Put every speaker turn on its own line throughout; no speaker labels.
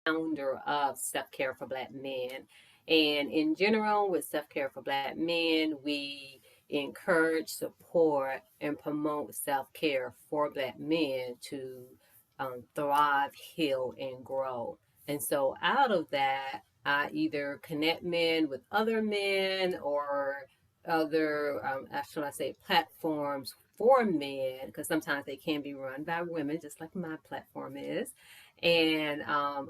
founder of Self Care for Black Men. And in general, with Self Care for Black Men, we encourage, support, and promote self care for Black men to thrive, heal, and grow. And so, out of that, I either connect men with other men or other, should I say, platforms for men, because sometimes they can be run by women, just like my platform is. And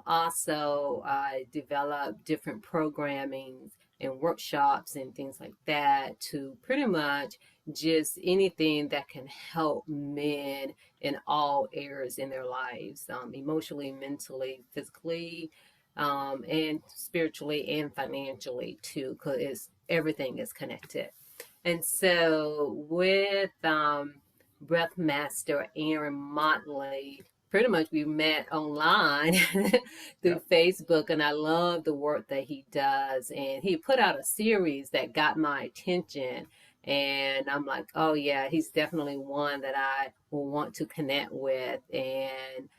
also, I develop different programming and workshops and things like that to pretty much just anything that can help men in all areas in their lives, emotionally, mentally, physically, and spiritually and financially too, because everything is connected. And so with Breath Master Aaron Motley, pretty much we met online through
Yep.
Facebook, and I love the work that he does. And he put out a series that got my attention. And I'm like, oh, yeah, he's definitely one that I will want to connect with. And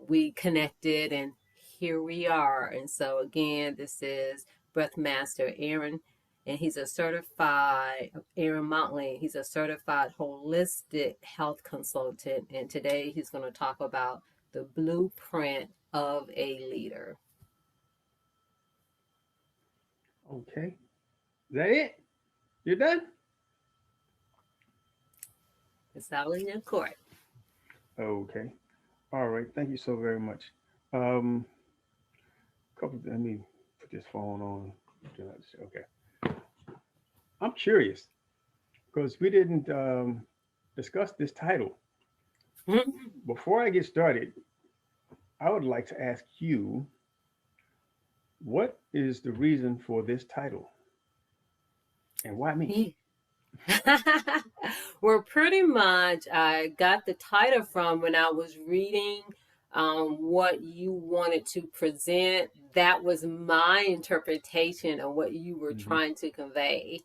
we connected, and here we are. And so, again, this is Breath Master Aaron, and he's a certified, Aaron Motley, he's a certified holistic health consultant. And today he's going to talk about the blueprint of a leader.
Okay. Is that it? You're done?
It's all in your court.
Okay. All right. Thank you so very much. Um, let me put this phone on. Okay. I'm curious because we didn't discuss this title. Before I get started, I would like to ask you, what is the reason for this title and why me?
Well, pretty much, I got the title from when I was reading what you wanted to present. That was my interpretation of what you were
Hmm.
trying to convey.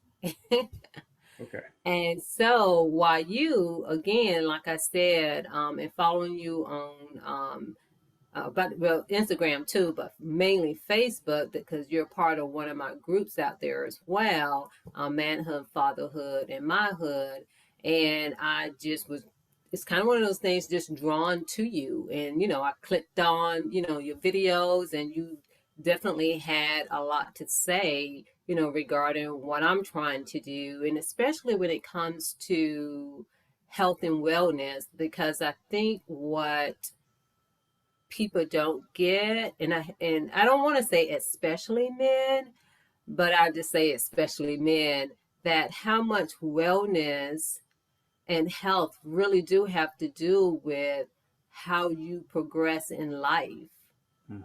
Okay.
And so, while you, again, like I said, and following you on but well, Instagram too, but mainly Facebook, because you're part of one of my groups out there as well, manhood, fatherhood, and myhood. And I just was, it's kind of one of those things just drawn to you. And, I clicked on, your videos, and you definitely had a lot to say, regarding what I'm trying to do. And especially when it comes to health and wellness, because I think what people don't get, and I don't want to say especially men, but I just say especially men, that how much wellness and health really do have to do with how you progress in life,
Hmm.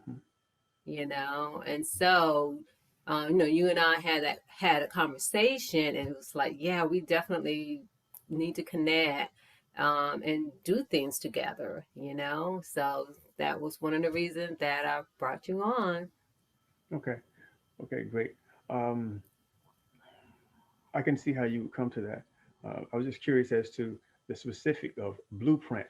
and so you and I had a conversation, and it was like, yeah, we definitely need to connect, and do things together, so that was one of the reasons that I brought you on.
Okay. Okay. Great. Um, I can see how you would come to that. I was just curious as to the specific of blueprint,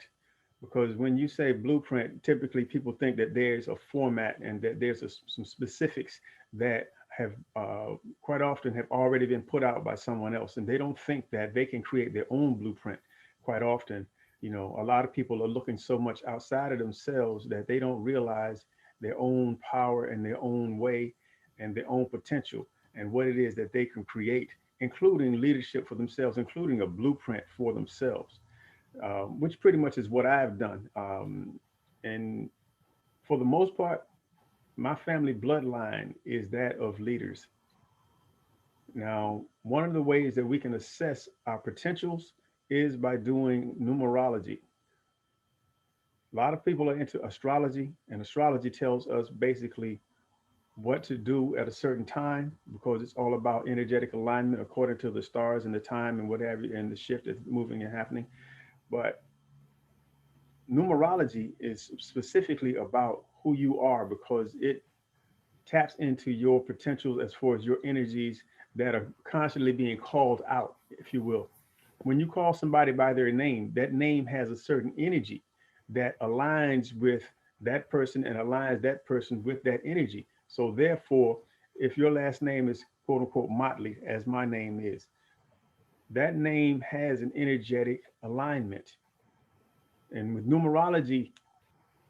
because when you say blueprint, typically people think that there's a format and that there's some specifics that have quite often have already been put out by someone else, and they don't think that they can create their own blueprint. Quite often, a lot of people are looking so much outside of themselves that they don't realize their own power and their own way and their own potential and what it is that they can create, including leadership for themselves, including a blueprint for themselves, which pretty much is what I've done. And for the most part, my family bloodline is that of leaders. Now, one of the ways that we can assess our potentials is by doing numerology. A lot of people are into astrology, and astrology tells us basically what to do at a certain time because it's all about energetic alignment according to the stars and the time and whatever and the shift that's moving and happening. But numerology is specifically about who you are because it taps into your potential as far as your energies that are constantly being called out, if you will. When you call somebody by their name, that name has a certain energy that aligns with that person and aligns that person with that energy. So therefore, if your last name is quote unquote Motley, as my name is, that name has an energetic alignment. And with numerology,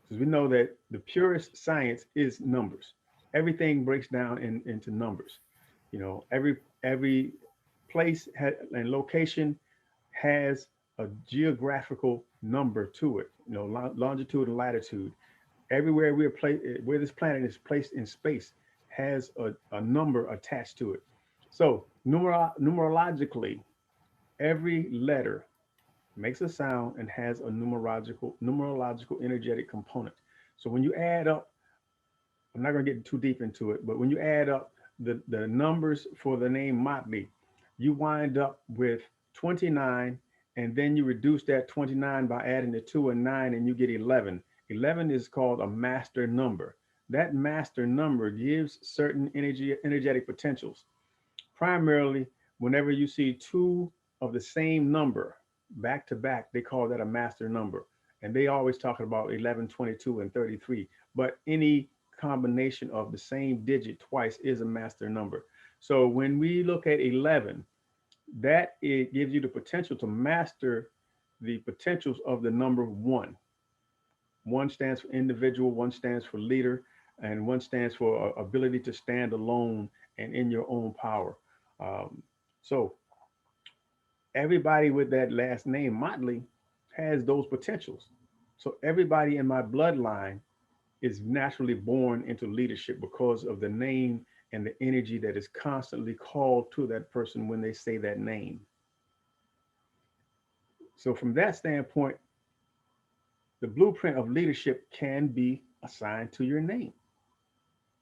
because we know that the purest science is numbers. Everything breaks down into numbers. You know, every place and location has a geographical number to it. You know, longitude and latitude. Everywhere where this planet is placed in space has a number attached to it. So numerologically, every letter makes a sound and has a numerological energetic component. So when you add up, I'm not going to get too deep into it, but when you add up the numbers for the name Motley, you wind up with 29, and then you reduce that 29 by adding the 2 and 9, and you get 11. 11 is called a master number. That master number gives certain energetic potentials. Primarily, whenever you see two of the same number back to back, they call that a master number. And they always talk about 11, 22, and 33. But any combination of the same digit twice is a master number. So when we look at 11, that it gives you the potential to master the potentials of the number one. One stands for individual, one stands for leader, and one stands for ability to stand alone and in your own power. Um, so everybody with that last name, Motley, has those potentials. So everybody in my bloodline is naturally born into leadership because of the name and the energy that is constantly called to that person when they say that name. So from that standpoint, the blueprint of leadership can be assigned to your name.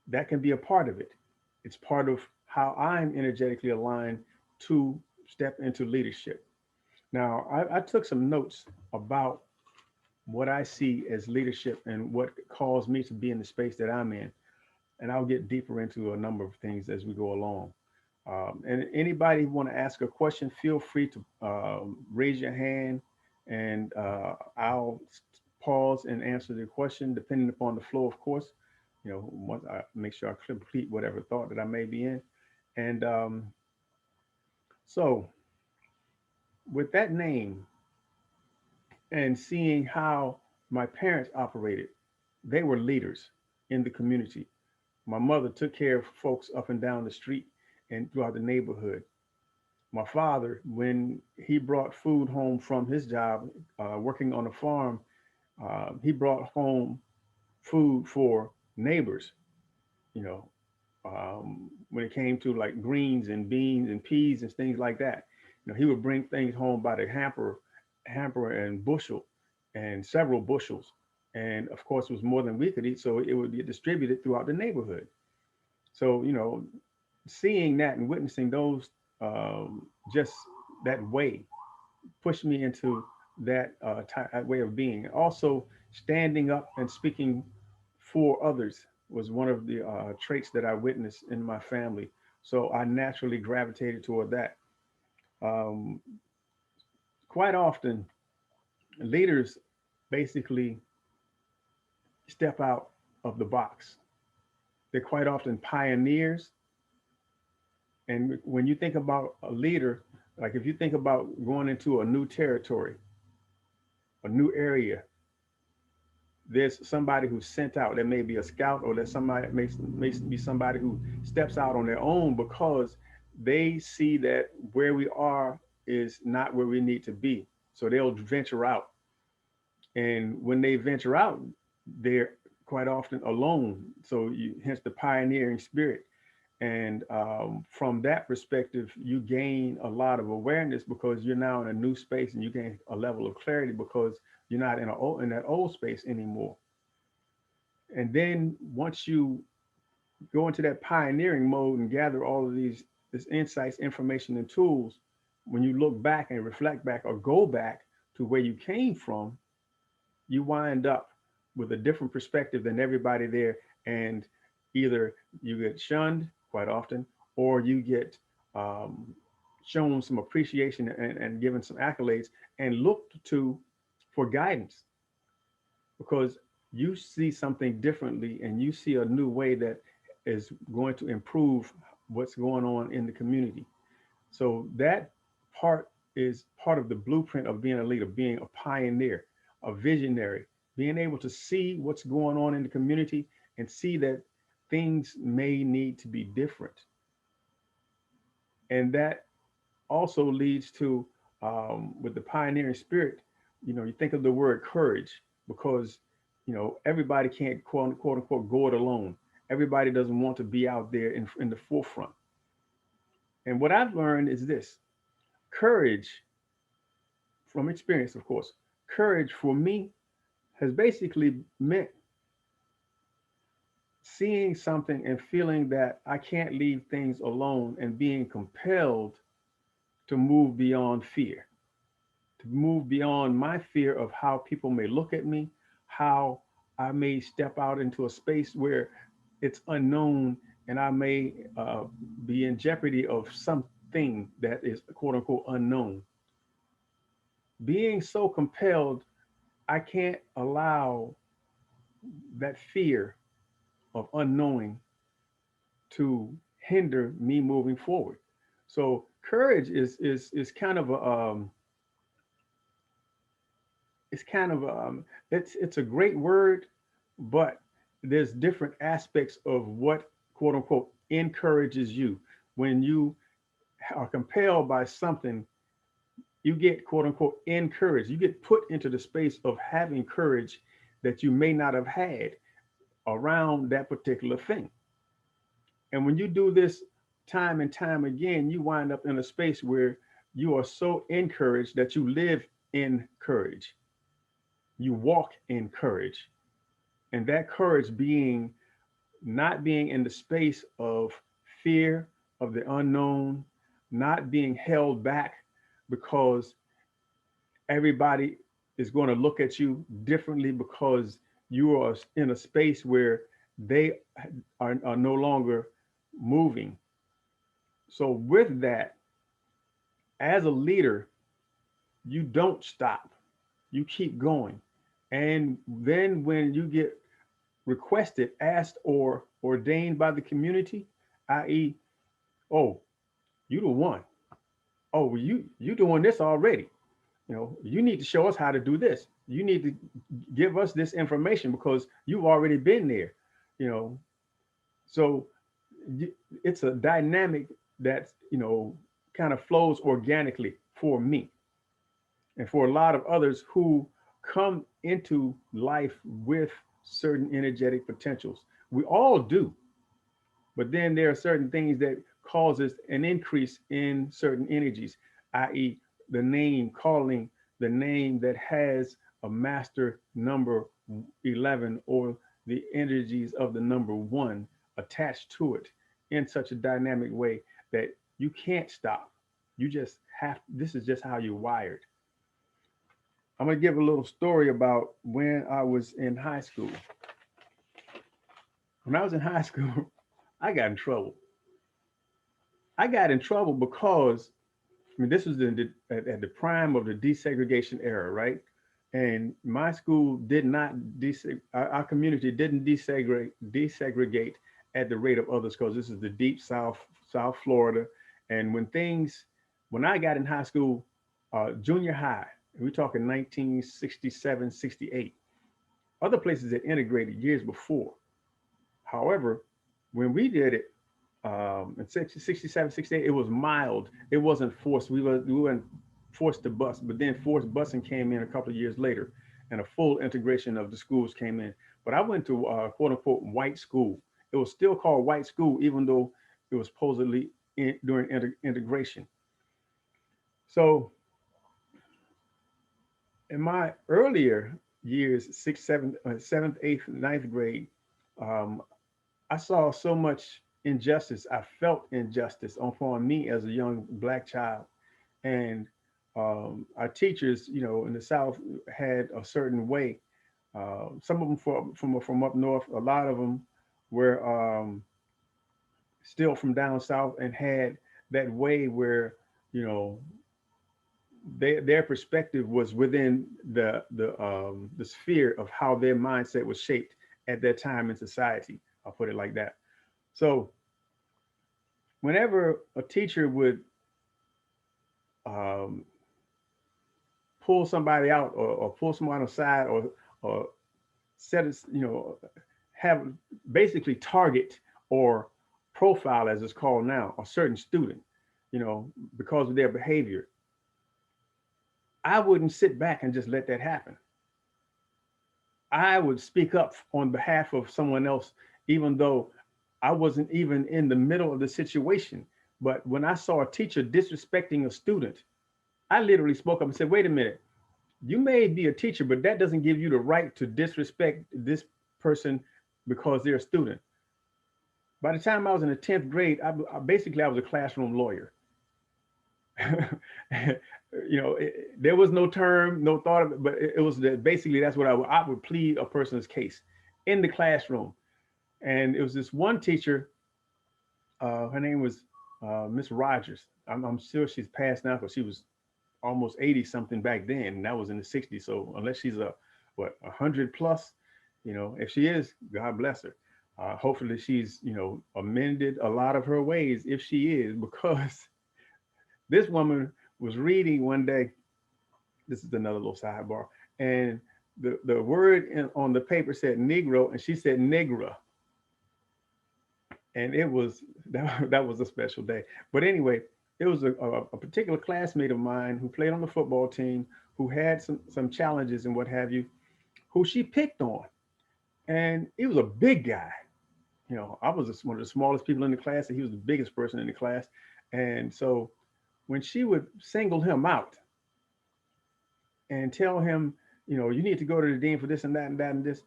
That can be a part of it. It's part of how I'm energetically aligned to step into leadership. Now, I took some notes about what I see as leadership and what caused me to be in the space that I'm in. And I'll get deeper into a number of things as we go along. And anybody want to ask a question, feel free to raise your hand, and I'll pause and answer the question depending upon the flow, of course. You know, once I make sure I complete whatever thought that I may be in. And so, with that name and seeing how my parents operated, they were leaders in the community. My mother took care of folks up and down the street and throughout the neighborhood. My father, when he brought food home from his job working on a farm, he brought home food for neighbors. You know, when it came to like greens and beans and peas and things like that, you know, he would bring things home by the hamper and bushel, and several bushels, and of course, it was more than we could eat, so it would get distributed throughout the neighborhood. So, you know, seeing that and witnessing those, just that way pushed me into that way of being. Also, standing up and speaking for others was one of the traits that I witnessed in my family. So I naturally gravitated toward that. Um, Quite often, leaders basically step out of the box. They're quite often pioneers. And when you think about a leader, like if you think about going into a new territory, a new area, there's somebody who's sent out. There may be a scout, or there's somebody may be somebody who steps out on their own because they see that where we are is not where we need to be. So they'll venture out. And when they venture out, they're quite often alone. So hence the pioneering spirit. And from that perspective, you gain a lot of awareness because you're now in a new space, and you gain a level of clarity because you're not in that old space anymore. And then once you go into that pioneering mode and gather all of these insights, information, and tools, when you look back and reflect back or go back to where you came from, you wind up with a different perspective than everybody there. And either you get shunned quite often, or you get um, shown some appreciation and given some accolades and looked to for guidance, because you see something differently and you see a new way that is going to improve what's going on in the community. So that part is part of the blueprint of being a leader, being a pioneer, a visionary, being able to see what's going on in the community and see that things may need to be different. And that also leads to, with the pioneering spirit, you think of the word courage because, everybody can't quote unquote go it alone. Everybody doesn't want to be out there in the forefront. And what I've learned is this: courage, from experience, of course, courage for me has basically meant seeing something and feeling that I can't leave things alone and being compelled to move beyond fear, to move beyond my fear of how people may look at me, how I may step out into a space where it's unknown and I may be in jeopardy of something that is quote unquote unknown. Being so compelled, I can't allow that fear of unknowing to hinder me moving forward. So courage is kind of a it's kind of it's a great word, but there's different aspects of what quote unquote encourages you. When you are compelled by something, you get quote unquote encouraged. You get put into the space of having courage that you may not have had around that particular thing. And when you do this time and time again, you wind up in a space where you are so encouraged that you live in courage. You walk in courage. And that courage being not being in the space of fear of the unknown, not being held back because everybody is going to look at you differently because you are in a space where they are no longer moving. So, with that, as a leader, you don't stop, you keep going. And then, when you get requested, asked, or ordained by the community, i.e., oh, you the one. Oh, you doing this already. You need to show us how to do this. You need to give us this information because you've already been there. You know, so it's a dynamic that kind of flows organically for me and for a lot of others who come into life with certain energetic potentials. We all do, but then there are certain things that causes an increase in certain energies, i.e., the name calling the name that has a master number 11 or the energies of the number one attached to it in such a dynamic way that you can't stop. You just have, this is just how you're wired. I'm going to give a little story about when I was in high school. When I was in high school, I got in trouble. I got in trouble because, I mean, this was at the prime of the desegregation era, right? And my school did not our community didn't desegregate at the rate of others because this is the deep South, South Florida. And when I got in high school, junior high, we're talking 1967, 68. Other places had integrated years before. However, when we did it, in 67, 68, it was mild. It wasn't forced. We weren't forced to bus, but then forced busing came in a couple of years later, and a full integration of the schools came in. But I went to quote unquote white school. It was still called white school, even though it was supposedly during integration. So in my earlier years, sixth, seventh, eighth, ninth grade, um, I saw so much injustice. I felt injustice upon me as a young black child, and our teachers, in the South, had a certain way. Some of them from up north. A lot of them were still from down south and had that way where you know their perspective was within the sphere of how their mindset was shaped at that time in society. I'll put it like that. So whenever a teacher would um, pull somebody out, or pull someone aside, or set us, have basically target or profile, as it's called now, a certain student, because of their behavior, I wouldn't sit back and just let that happen. I would speak up on behalf of someone else, even though I wasn't even in the middle of the situation. But when I saw a teacher disrespecting a student, I literally spoke up and said, wait a minute, you may be a teacher, but that doesn't give you the right to disrespect this person because they're a student. By the time I was in the 10th grade, I was a classroom lawyer. There was no term, no thought of it, but it was that basically that's what I would plead a person's case in the classroom. And it was this one teacher, her name was Miss Rogers. I'm sure she's passed now because she was almost 80 something back then, and that was in the 60s. So unless she's what, 100 plus, if she is, God bless her. Hopefully she's amended a lot of her ways, if she is, because this woman was reading one day. This is another little sidebar, and the word on the paper said Negro, and she said Negra, and it was that was a special day. But anyway, it was a particular classmate of mine who played on the football team, who had some challenges and what have you, who she picked on, and he was a big guy. I was one of the smallest people in the class, and he was the biggest person in the class. And so when she would single him out and tell him, you need to go to the dean for this and that and that and this,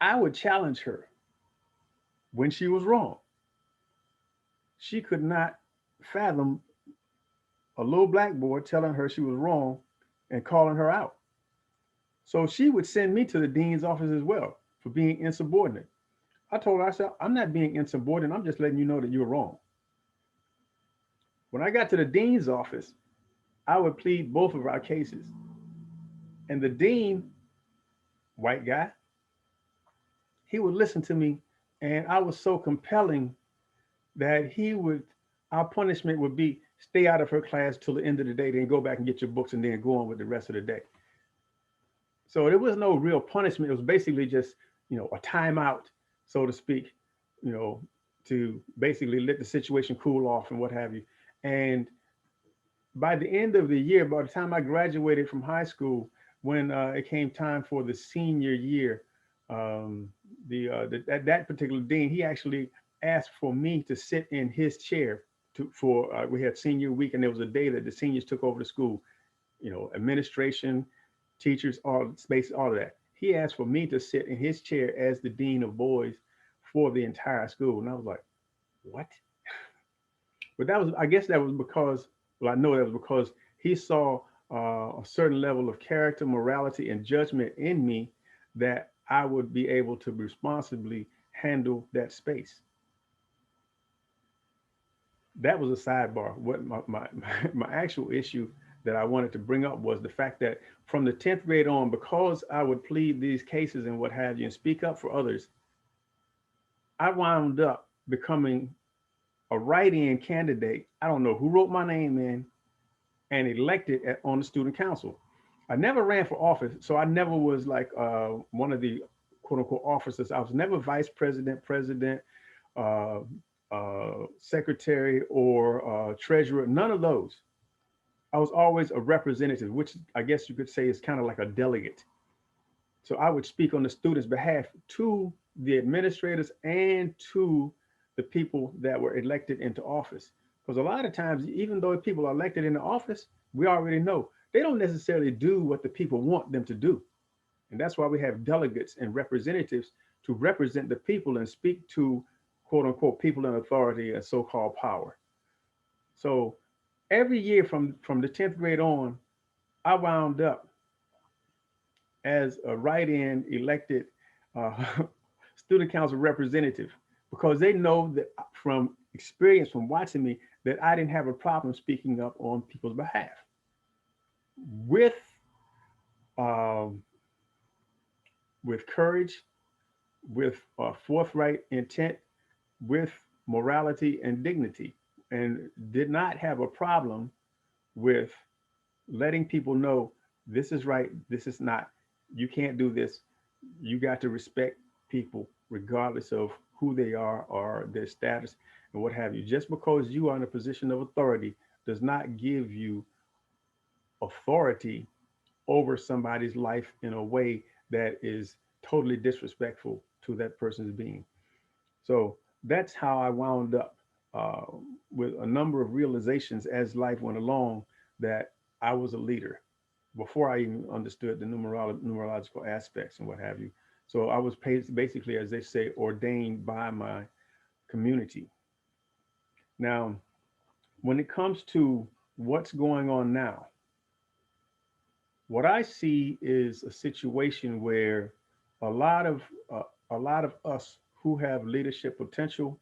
I would challenge her when she was wrong. She could not fathom a little black boy telling her she was wrong and calling her out. So she would send me to the dean's office as well for being insubordinate. I told her, I said, I'm not being insubordinate. I'm just letting you know that you're wrong. When I got to the dean's office, I would plead both of our cases. And the dean, white guy, he would listen to me. And I was so compelling that our punishment would be stay out of her class till the end of the day, then go back and get your books and then go on with the rest of the day. So there was no real punishment. It was basically just, a timeout, so to speak, you know, to basically let the situation cool off and what have you. And by the end of the year, by the time I graduated from high school, when it came time for the senior year, um, that particular dean, he actually asked for me to sit in his chair for we had senior week, and there was a day that the seniors took over the school. Administration, teachers, all space, all of that. He asked for me to sit in his chair as the dean of boys for the entire school, and I was like, what? But I guess that was because, well, I know that was because he saw a certain level of character, morality, and judgment in me that I would be able to responsibly handle that space. That was a sidebar. What my actual issue that I wanted to bring up was the fact that from the 10th grade on, because I would plead these cases and what have you and speak up for others, I wound up becoming a write-in candidate. I don't know who wrote my name in and elected on the student council. I never ran for office, so I never was like one of the quote unquote officers. I was never vice president, president, uh, secretary, or treasurer. None of those. I was always a representative, which I guess you could say is kind of like a delegate. So I would speak on the students' behalf to the administrators and to the people that were elected into office. Because a lot of times, even though people are elected into office, we already know they don't necessarily do what the people want them to do. And that's why we have delegates and representatives to represent the people and speak to quote unquote people in authority and so called power. So every year from the 10th grade on, I wound up as a write-in elected uh, student council representative because they know that from experience from watching me that I didn't have a problem speaking up on people's behalf. with um, with courage, with forthright intent, with morality and dignity, and did not have a problem with letting people know this is right, this is not, you can't do this, you got to respect people regardless of who they are or their status and what have you. Just because you are in a position of authority does not give you authority over somebody's life in a way that is totally disrespectful to that person's being. So that's how I wound up uh, with a number of realizations as life went along, that I was a leader before I even understood the numerological aspects and what have you. So I was basically, as they say, ordained by my community. Now, when it comes to what's going on now, what I see is a situation where a lot of uh, a lot of us who have leadership potential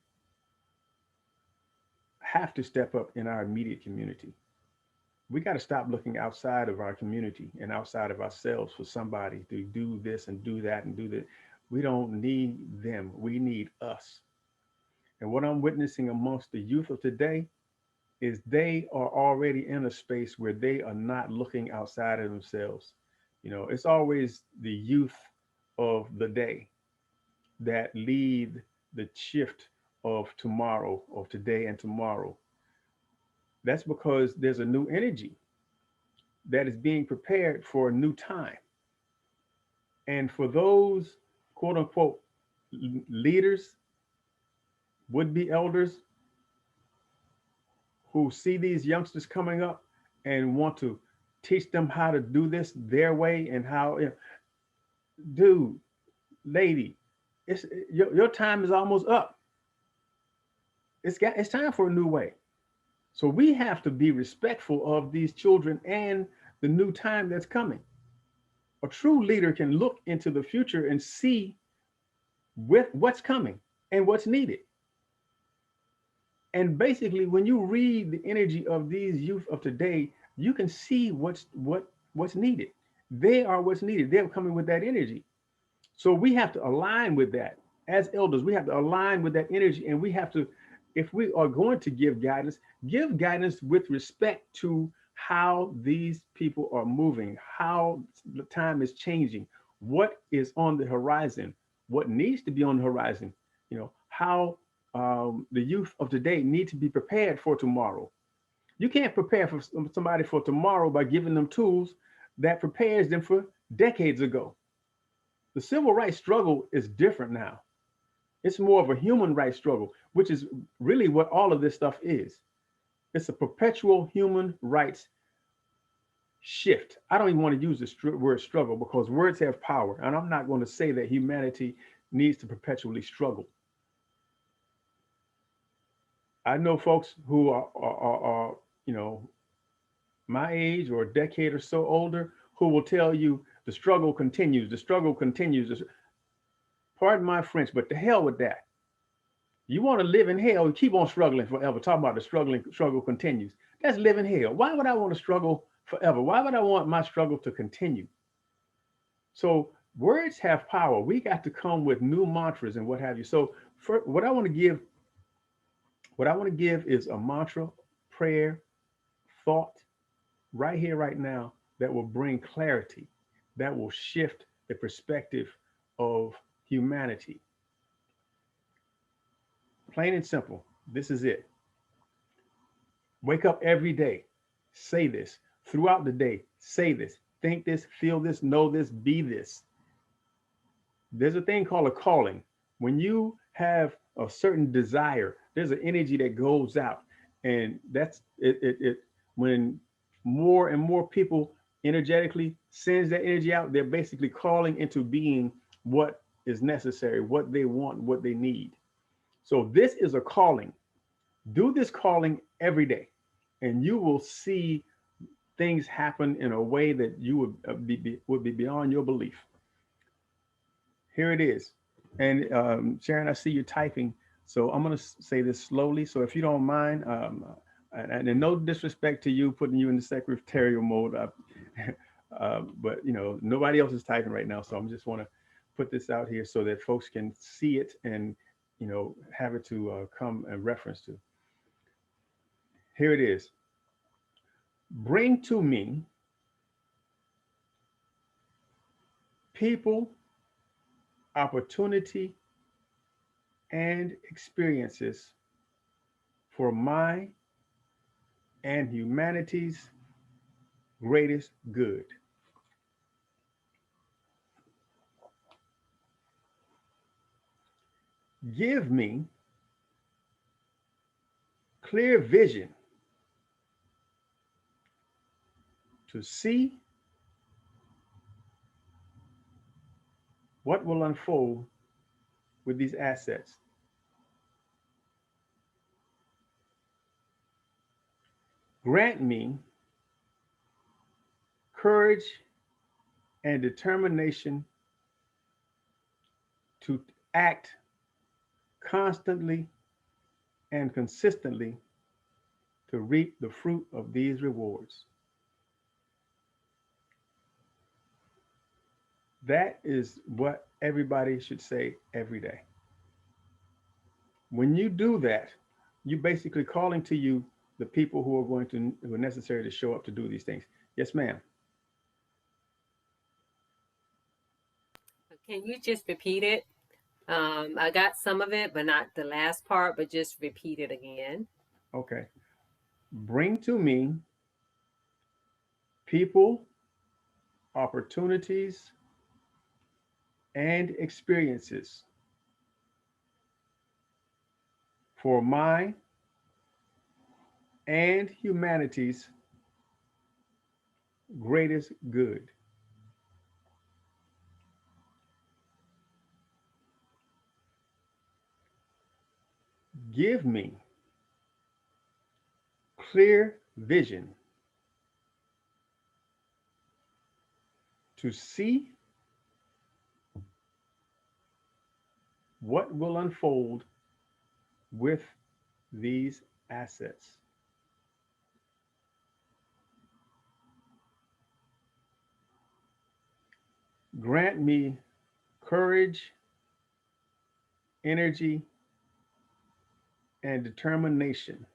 have to step up in our immediate community. We got to stop looking outside of our community and outside of ourselves for somebody to do this and do that and do that. We don't need them. We need us. And what I'm witnessing amongst the youth of today is they are already in a space where they are not looking outside of themselves. You know, it's always the youth of the day that lead the shift of tomorrow, of today and tomorrow. That's because there's a new energy that is being prepared for a new time. And for those quote unquote leaders, would be elders who see these youngsters coming up and want to teach them how to do this their way and how, you know, dude, lady, your time is almost up. It's time for a new way. So we have to be respectful of these children and the new time that's coming. A true leader can look into the future and see with what's coming and what's needed. And basically, when you read the energy of these youth of today, you can see what's needed. They are what's needed. They're coming with that energy. So we have to align with that. As elders, we have to align with that energy, and we have to, if we are going to give guidance with respect to how these people are moving, how the time is changing, what is on the horizon, what needs to be on the horizon, you know, how the youth of today need to be prepared for tomorrow. You can't prepare for somebody for tomorrow by giving them tools that prepares them for decades ago. The civil rights struggle is different now. It's more of a human rights struggle, which is really what all of this stuff is. It's a perpetual human rights shift. I don't even want to use the word struggle because words have power. And I'm not going to say that humanity needs to perpetually struggle. I know folks who are you know, my age or a decade or so older who will tell you the struggle continues, the struggle continues. Pardon my French, but to hell with that. You want to live in hell, you keep on struggling forever. Talking about the struggle continues. That's living hell. Why would I want to struggle forever? Why would I want my struggle to continue? So words have power. We got to come with new mantras and what have you. So for what I want to give is a mantra, prayer, thought, right here, right now, that will bring clarity, that will shift the perspective of humanity. Plain and simple. This is it. Wake up every day. Say this. Throughout the day, say this. Think this, feel this, know this, be this. There's a thing called a calling. When you have a certain desire, there's an energy that goes out. And that's it. When more and more people energetically sends that energy out, they're basically calling into being what is necessary, what they want, what they need. So this is a calling. Do this calling every day, and you will see things happen in a way that you would be beyond your belief. Here it is. And Sharon, I see you typing, so I'm going to say this slowly. So if you don't mind, and no disrespect to you, putting you in the secretarial mode, But nobody else is typing right now, so I'm just want to put this out here so that folks can see it and have it to come and reference to. Here it is. Bring to me people, opportunity, and experiences for my and humanity's greatest good. Give me clear vision to see what will unfold with these assets. Grant me courage and determination to act constantly and consistently to reap the fruit of these rewards. That is what everybody should say every day. When you do that, you're basically calling to you the people who are necessary to show up to do these things. Yes, ma'am.
Can you just repeat it? I got some of it, but not the last part, but just repeat it again.
Okay. Bring to me people, opportunities, and experiences for my and humanity's greatest good. Give me clear vision to see what will unfold with these assets. Grant me courage, energy, and determination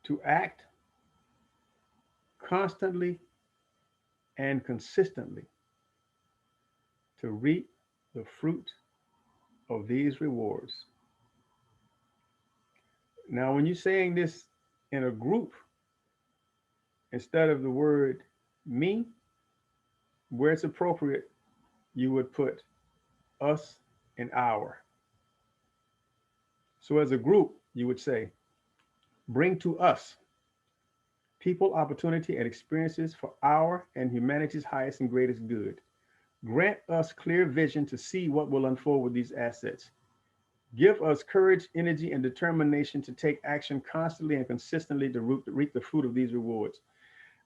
to act constantly and consistently to reap the fruit of these rewards. Now, when you're saying this in a group, instead of the word me, where it's appropriate, you would put us and our. So, as a group, you would say, bring to us people, opportunity, and experiences for our and humanity's highest and greatest good. Grant us clear vision to see what will unfold with these assets. Give us courage, energy, and determination to take action constantly and consistently to reap the fruit of these rewards.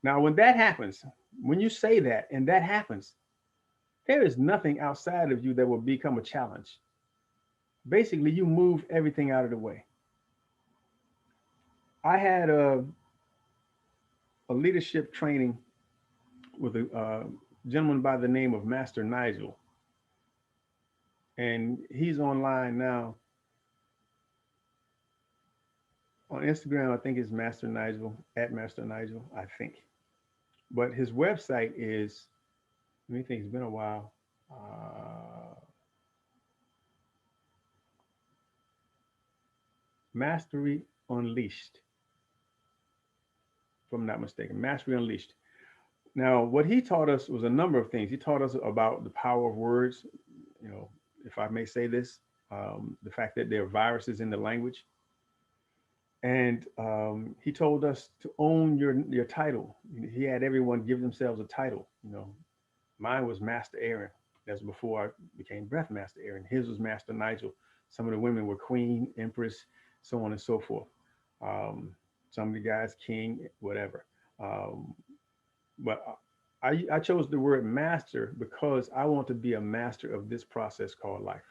Now, when that happens, when you say that and that happens, there is nothing outside of you that will become a challenge. Basically, you move everything out of the way. I had a leadership training with a gentleman by the name of Master Nigel, and he's online now on Instagram. I think it's Master Nigel at Master Nigel, I think. But his website is, let me think, it's been a while. Mastery Unleashed, if I'm not mistaken. Mastery Unleashed. Now, what he taught us was a number of things. He taught us about the power of words, you know, if I may say this, the fact that there are viruses in the language. And he told us to own your title. He had everyone give themselves a title. Mine was Master Aaron. That's before I became Breath Master Aaron. His was Master Nigel. Some of the women were Queen, Empress, so on and so forth. Um, some of the guys King, whatever. Um, but I chose the word master because I want to be a master of this process called life.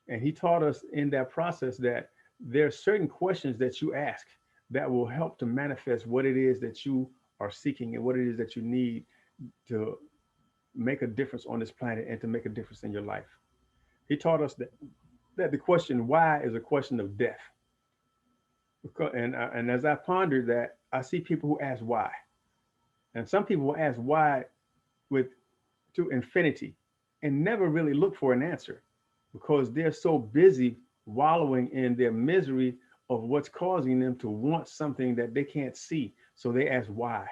And he taught us in that process that there are certain questions that you ask that will help to manifest what it is that you are seeking and what it is that you need to make a difference on this planet and to make a difference in your life. He taught us that the question why is a question of death. And as I pondered that, I see people who ask why, and some people will ask why with to infinity and never really look for an answer because they're so busy wallowing in their misery of what's causing them to want something that they can't see. So they ask why.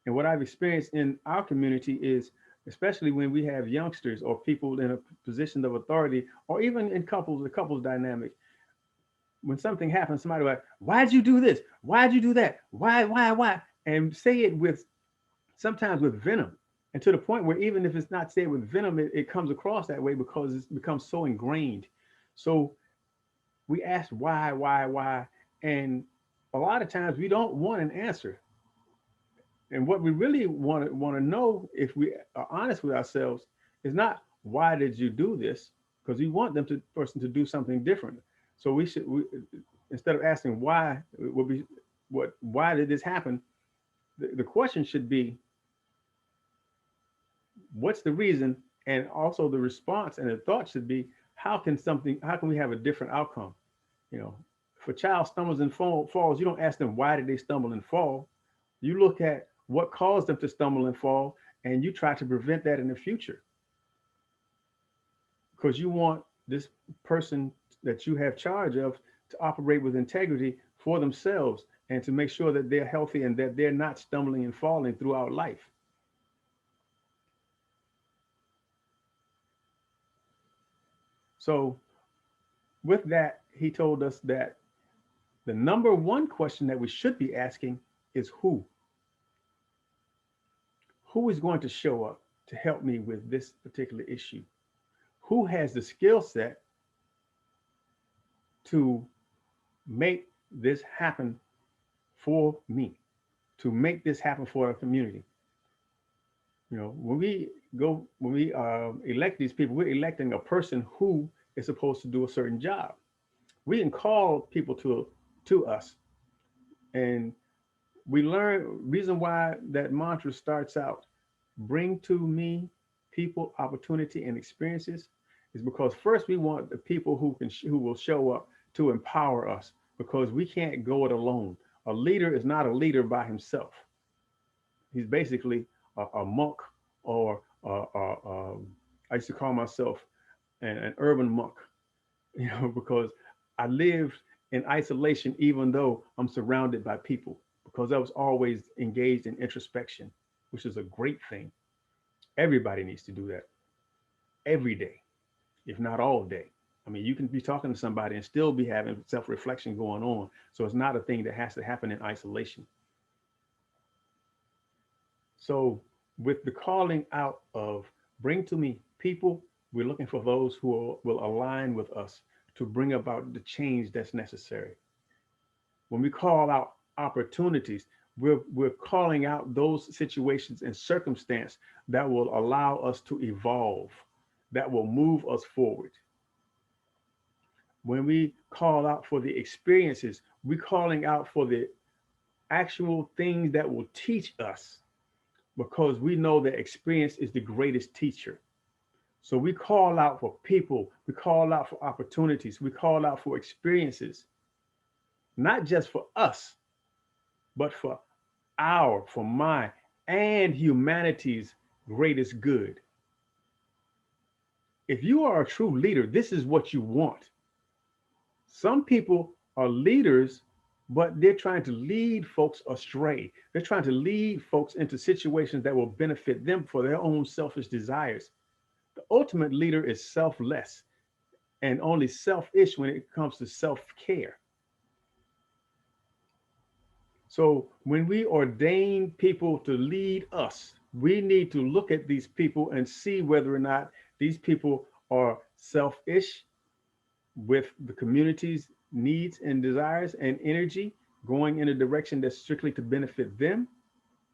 And what I've experienced in our community is, especially when we have youngsters or people in a position of authority, or even in couples, the couples dynamic, when something happens, somebody will like, why'd you do this? Why'd you do that? Why? And say it with sometimes with venom. And to the point where even if it's not said with venom, it comes across that way because it's become so ingrained. So we ask why, and a lot of times we don't want an answer. And what we really want to know, if we are honest with ourselves, is not why did you do this, because we want them to person to do something different. So instead of asking why, would be what why did this happen? The question should be what's the reason, and also the response and the thought should be how can we have a different outcome? You know, if a child stumbles and falls, you don't ask them why did they stumble and fall. You look at what caused them to stumble and fall, and you try to prevent that in the future because you want this person that you have charge of to operate with integrity for themselves and to make sure that they're healthy and that they're not stumbling and falling throughout life. So, with that, he told us that the number one question that we should be asking is who? Who is going to show up to help me with this particular issue? Who has the skill set to make this happen for me, to make this happen for our community? You know, when we elect these people, we're electing a person who is supposed to do a certain job. We can call people to us, and we learn reason why that mantra starts out bring to me people, opportunity, and experiences is because first we want the people who will show up to empower us because we can't go it alone. A leader is not a leader by himself. He's basically a monk, or I used to call myself an urban monk, you know, because I lived in isolation even though I'm surrounded by people because I was always engaged in introspection, which is a great thing. Everybody needs to do that every day, if not all day. I mean, you can be talking to somebody and still be having self reflection going on. So it's not a thing that has to happen in isolation. So, with the calling out of bring to me people, we're looking for those who will align with us to bring about the change that's necessary. When we call out opportunities, we're calling out those situations and circumstance that will allow us to evolve, that will move us forward. When we call out for the experiences, we're calling out for the actual things that will teach us because we know that experience is the greatest teacher. So we call out for people, we call out for opportunities, we call out for experiences, not just for us, but for my and humanity's greatest good. If you are a true leader, this is what you want. Some people are leaders, but they're trying to lead folks astray. They're trying to lead folks into situations that will benefit them for their own selfish desires. The ultimate leader is selfless and only selfish when it comes to self care. So when we ordain people to lead us, we need to look at these people and see whether or not these people are selfish with the community's needs and desires and energy going in a direction that's strictly to benefit them,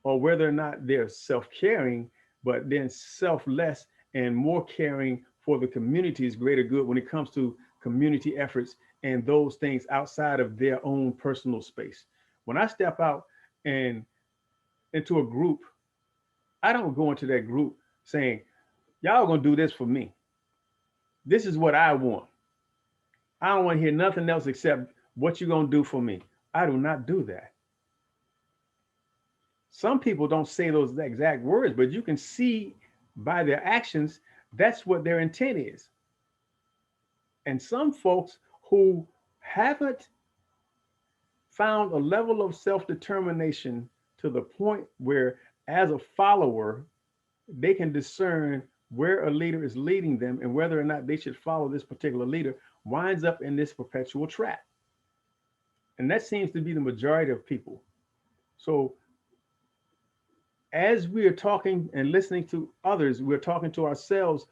or whether or not they're self-caring, but then selfless and more caring for the community's greater good when it comes to community efforts and those things outside of their own personal space. When I step out and into a group, I don't go into that group saying, y'all gonna do this for me. This is what I want. I don't want to hear nothing else except what you're gonna do for me. I do not do that. Some people don't say those exact words, but you can see by their actions that's what their intent is. And some folks who haven't found a level of self determination to the point where, as a follower, they can discern where a leader is leading them and whether or not they should follow this particular leader, winds up in this perpetual trap. And that seems to be the majority of people. So, as we are talking and listening to others, we're talking to ourselves,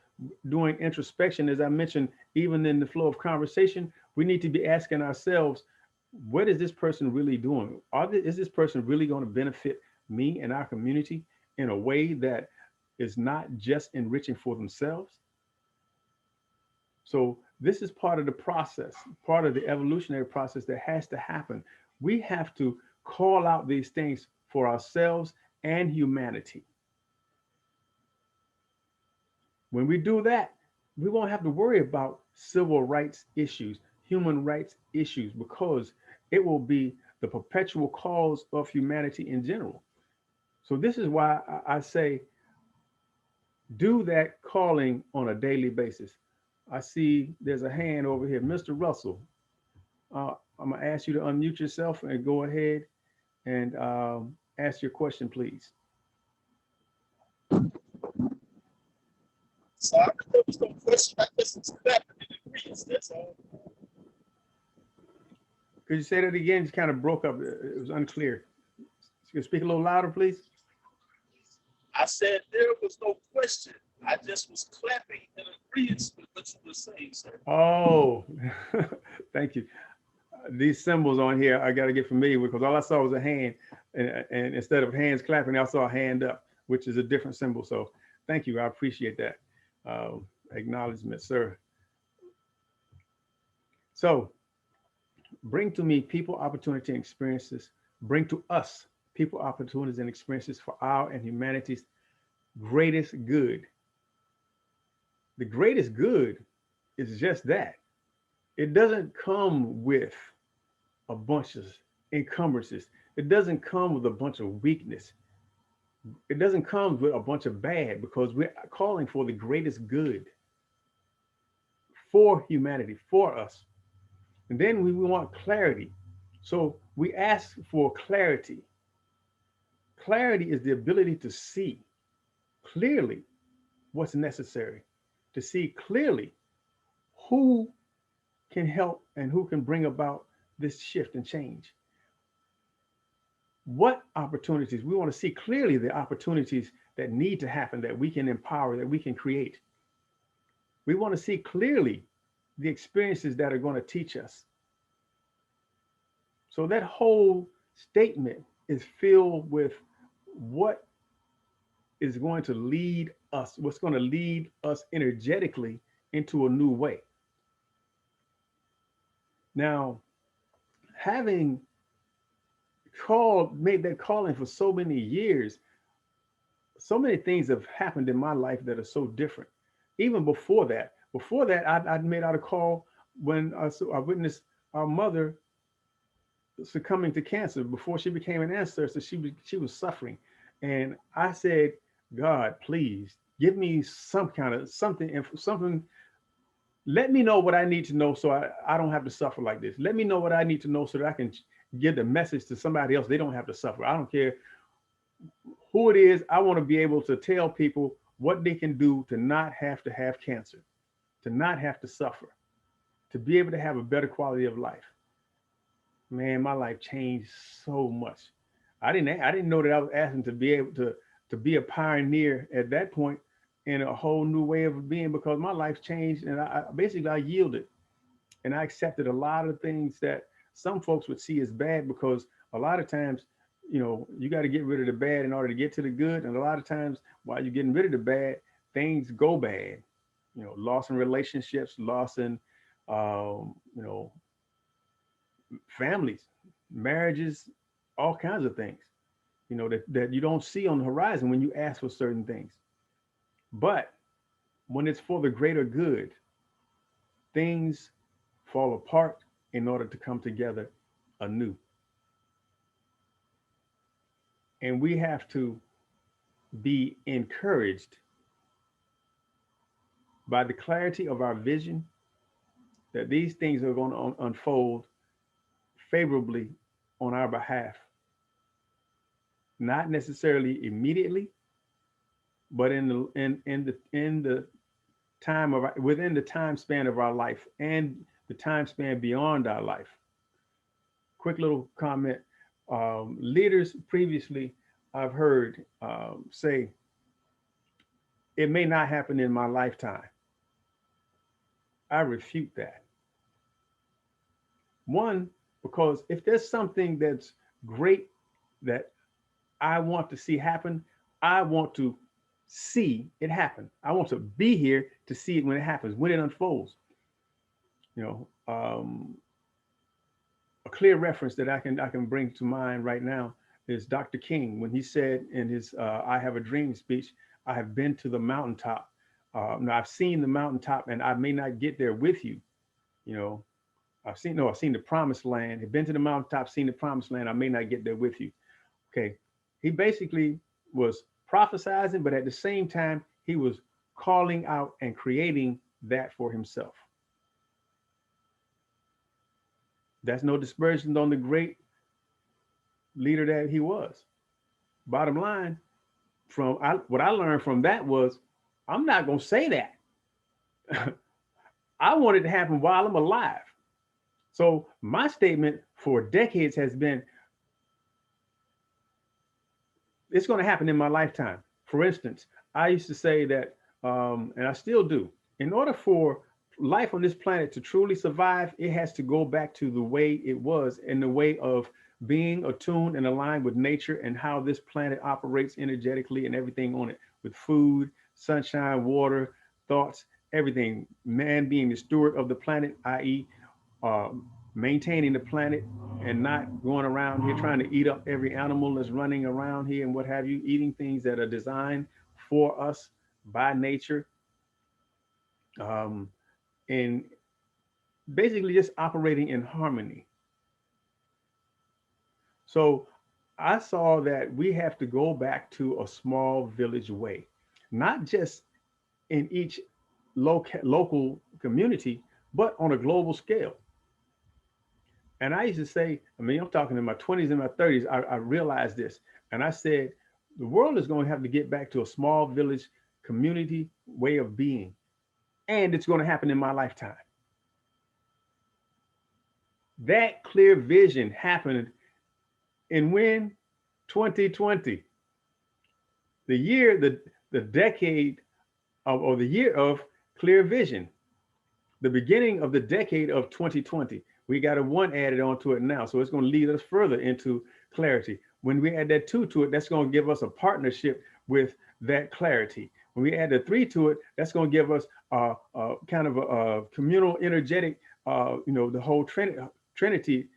doing introspection, as I mentioned, even in the flow of conversation, we need to be asking ourselves, what is this person really doing? Is this person really going to benefit me and our community in a way that is not just enriching for themselves? So this is part of the process, part of the evolutionary process that has to happen. We have to call out these things for ourselves and humanity. When we do that, we won't have to worry about civil rights issues, human rights issues, because it will be the perpetual cause of humanity in general. So this is why I say do that calling on a daily basis. I see there's a hand over here. Mr. Russell, I'm going to ask you to unmute yourself and go ahead and ask your question, please.
Sorry, there was no question. I guess it's clapping in agreement. That's all.
Could you say that again? It kind of broke up. It was unclear. Could you speak a little louder, please?
I said there was no question. I just was clapping in agreement with what you were saying, sir.
Oh, thank you. These symbols on here, I got to get familiar with, because all I saw was a hand, and instead of hands clapping, I saw a hand up, which is a different symbol. So thank you. I appreciate that acknowledgement, sir. So bring to me people, opportunity, and experiences. Bring to us people, opportunities, and experiences for our and humanity's greatest good. The greatest good is just that. It doesn't come with a bunch of encumbrances. It doesn't come with a bunch of weakness. It doesn't come with a bunch of bad, because we're calling for the greatest good for humanity, for us. And then we want clarity. So we ask for clarity. Clarity is the ability to see clearly what's necessary, to see clearly who can help and who can bring about this shift and change. What opportunities? We want to see clearly the opportunities that need to happen, that we can empower, that we can create. We want to see clearly the experiences that are going to teach us. So that whole statement is filled with what is going to lead us, what's going to lead us energetically into a new way. Now, having made that calling for so many years, so many things have happened in my life that are so different. Even before that, I made out a call when I witnessed our mother succumbing to cancer before she became an ancestor. She was suffering, and I said, God, please give me some kind of something. Let me know what I need to know so I don't have to suffer like this. Let me know what I need to know so that I can give the message to somebody else. They don't have to suffer. I don't care who it is. I want to be able to tell people what they can do to not have cancer, to not have to suffer, to be able to have a better quality of life. Man, my life changed so much. I didn't know that I was asking to be able to be a pioneer at that point in a whole new way of being, because my life changed, and I yielded, and I accepted a lot of things that some folks would see as bad, because a lot of times, you got to get rid of the bad in order to get to the good, and a lot of times while you're getting rid of the bad, things go bad. Loss in relationships, loss in, um, you know, families, marriages, all kinds of things, that you don't see on the horizon when you ask for certain things. But when it's for the greater good, things fall apart in order to come together anew. And we have to be encouraged by the clarity of our vision that these things are going to unfold favorably on our behalf, not necessarily immediately, but in the time of within the time span of our life and the time span beyond our life. Quick little comment. Leaders previously I've heard say, it may not happen in my lifetime. I refute that. One, because if there's something that's great that I want to see happen, I want to see it happen. I want to be here to see it when it happens, when it unfolds. You know, a clear reference that I can bring to mind right now is Dr. King when he said in his "I Have a Dream" speech, "I have been to the mountaintop. Now I've seen the mountaintop, and I may not get there with you. You know, I've seen the promised land. Have been to the mountaintop, seen the promised land. I may not get there with you." Okay, he basically was prophesizing, but at the same time, he was calling out and creating that for himself. That's no dispersion on the great leader that he was. Bottom line, what I learned from that was, I'm not going to say that. I want it to happen while I'm alive. So my statement for decades has been, it's going to happen in my lifetime. For instance, I used to say that, and I still do, in order for life on this planet to truly survive, it has to go back to the way it was, in the way of being attuned and aligned with nature and how this planet operates energetically and everything on it, with food, sunshine, water, thoughts, everything. Man being the steward of the planet, i.e., uh, maintaining the planet and not going around here trying to eat up every animal that's running around here and what have you, eating things that are designed for us by nature, um, and basically just operating in harmony. So I saw that we have to go back to a small village way, not just in each local community, but on a global scale. And I used to say, I mean, I'm talking in my 20s and my 30s, I realized this. And I said, the world is going to have to get back to a small village community way of being. And it's going to happen in my lifetime. That clear vision happened in when? 2020, the year, the decade of, or the year of clear vision, the beginning of the decade of 2020. We got a one added onto it now. So it's going to lead us further into clarity. When we add that two to it, that's going to give us a partnership with that clarity. When we add the three to it, that's going to give us kind of a communal energetic, the whole Trinity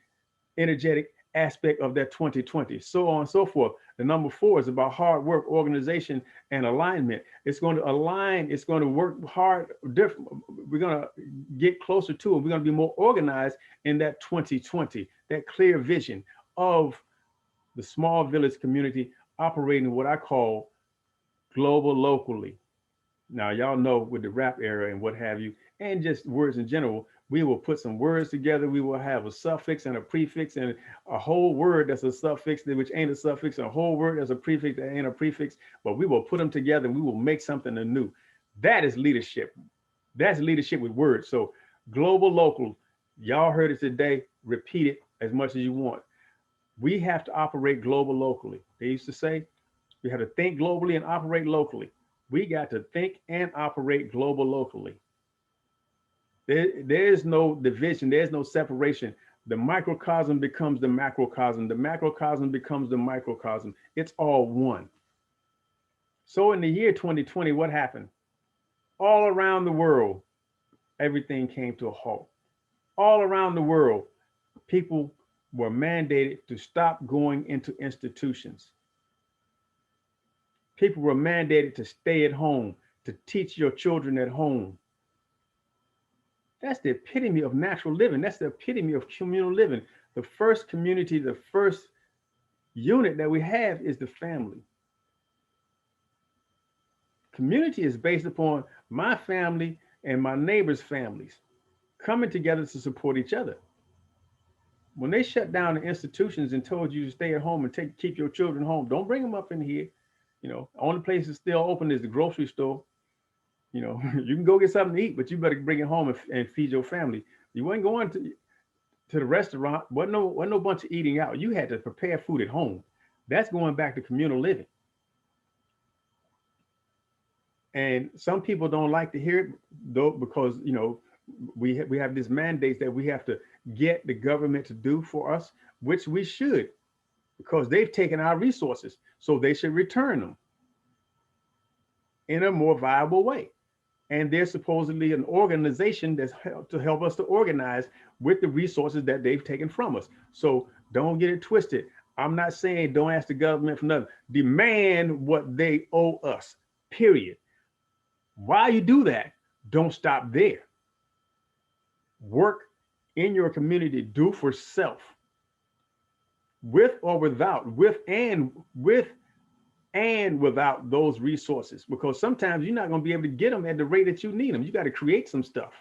energetic aspect of that 2020, so on and so forth. The number four is about hard work, organization, and alignment. It's going to align, it's going to work hard, different. We're going to get closer to it. We're going to be more organized in that 2020, that clear vision of the small village community operating what I call global locally. Now, y'all know with the rap era and what have you, and just words in general, we will put some words together. We will have a suffix and a prefix and a whole word that's a suffix, which ain't a suffix, and a whole word that's a prefix that ain't a prefix. But we will put them together and we will make something new. That is leadership. That's leadership with words. So global, local, y'all heard it today. Repeat it as much as you want. We have to operate global locally. They used to say we have to think globally and operate locally. We got to think and operate global locally. There is no division. There's no separation. The microcosm becomes the macrocosm. The macrocosm becomes the microcosm. It's all one. So in the year 2020, what happened? All around the world, everything came to a halt. All around the world, People were mandated to stop going into institutions. People were mandated to stay at home, to teach your children at home. That's the epitome of natural living. That's the epitome of communal living. The first community, the first unit that we have is the family. Community is based upon my family and my neighbors' families coming together to support each other. When they shut down the institutions and told you to stay at home and keep your children home, don't bring them up in here. Only place that's still open is the grocery store. You can go get something to eat, but you better bring it home and feed your family. You weren't going to the restaurant. Wasn't no bunch of eating out. You had to prepare food at home. That's going back to communal living. And some people don't like to hear it though, because we have this mandate that we have to get the government to do for us, which we should, because they've taken our resources, so they should return them in a more viable way. And there's supposedly an organization that's to help us to organize with the resources that they've taken from us. So don't get it twisted. I'm not saying don't ask the government for nothing. Demand what they owe us, period. While you do that, don't stop there. Work in your community, do for self, with or without, with and without those resources, because sometimes you're not going to be able to get them at the rate that you need them. You got to create some stuff.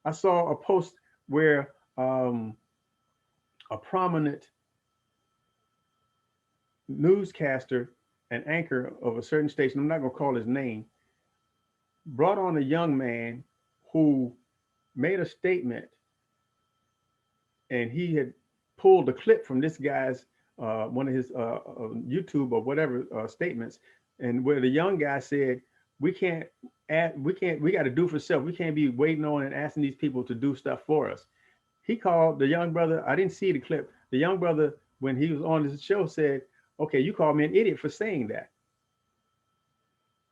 I saw a post where a prominent newscaster and anchor of a certain station, I'm not going to call his name, brought on a young man who made a statement, and he had pulled a clip from this guy's one of his YouTube or whatever statements, and where the young guy said, "We can't, we got to do for self. We can't be waiting on and asking these people to do stuff for us." He called the young brother. I didn't see the clip. The young brother, when he was on his show, said, "Okay, you called me an idiot for saying that."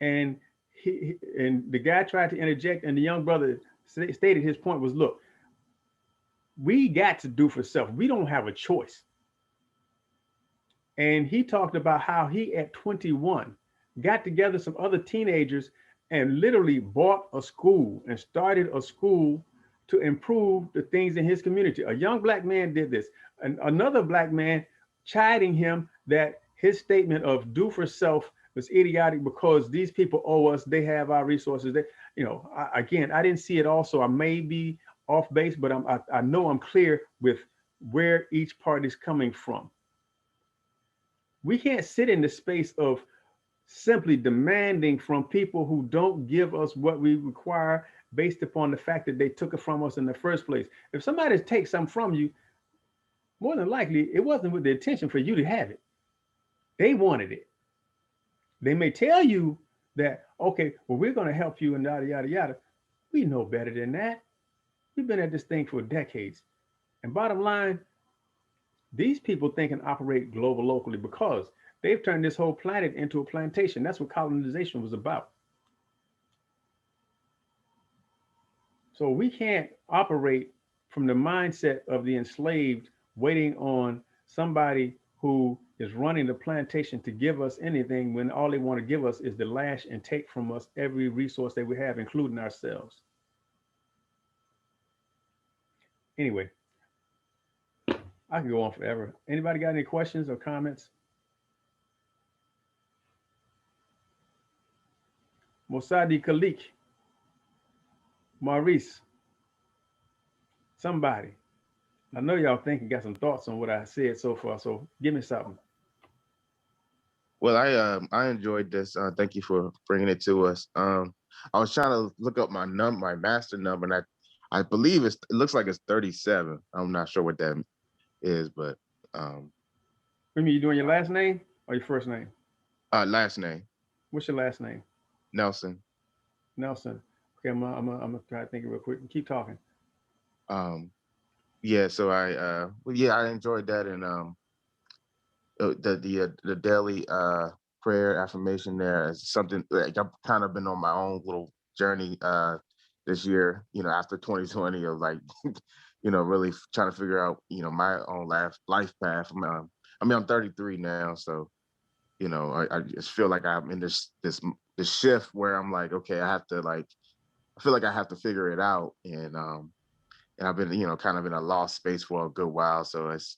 And the guy tried to interject, and the young brother stated his point was, "Look, we got to do for self. We don't have a choice." And he talked about how he, at 21, got together some other teenagers and literally bought a school and started a school to improve the things in his community. A young black man did this. And another black man chiding him that his statement of do for self was idiotic because these people owe us. They have our resources. Again, I didn't see it all, so I may be off base, but I know I'm clear with where each part is coming from. We can't sit in the space of simply demanding from people who don't give us what we require based upon the fact that they took it from us in the first place. If somebody takes something from you, more than likely it wasn't with the intention for you to have it. They wanted it. They may tell you that, okay, well, we're going to help you and yada, yada, yada. We know better than that. We've been at this thing for decades. And bottom line, these people think and operate global locally because they've turned this whole planet into a plantation. That's what colonization was about. So we can't operate from the mindset of the enslaved, waiting on somebody who is running the plantation to give us anything when all they want to give us is the lash and take from us every resource that we have, including ourselves. Anyway, I can go on forever. Anybody got any questions or comments? Mosadi Khalik, Maurice, somebody. I know y'all thinking got some thoughts on what I said so far, so give me something.
Well, I enjoyed this. Thank you for bringing it to us. I was trying to look up my master number, and I believe it looks like it's 37. I'm not sure what that is, but
Remy, you doing your last name or your first name?
last name
What's your last name?
Nelson.
Nelson. Okay, I'm gonna try to think real quick and keep talking.
Yeah, so I enjoyed that, and the daily prayer affirmation there is something like I've kind of been on my own little journey this year, after 2020 of like really trying to figure out, my own life path. I'm 33 now, so I just feel like I'm in this shift where I'm like, okay, I feel like I have to figure it out, and I've been, kind of in a lost space for a good while. So it's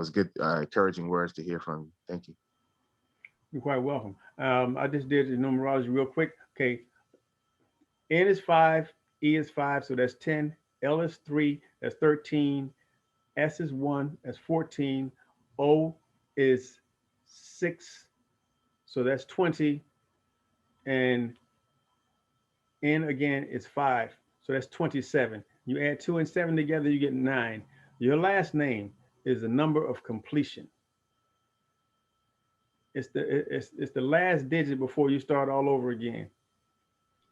good, encouraging words to hear from you. Thank you.
You're quite welcome. I just did the numerology real quick. Okay, N is 5, E is 5, so that's 10. L is 3, that's 13. S is 1, that's 14. O is 6, so that's 20. And N again is 5, so that's 27. You add 2 and 7 together, you get 9. Your last name is the number of completion. It's the last digit before you start all over again.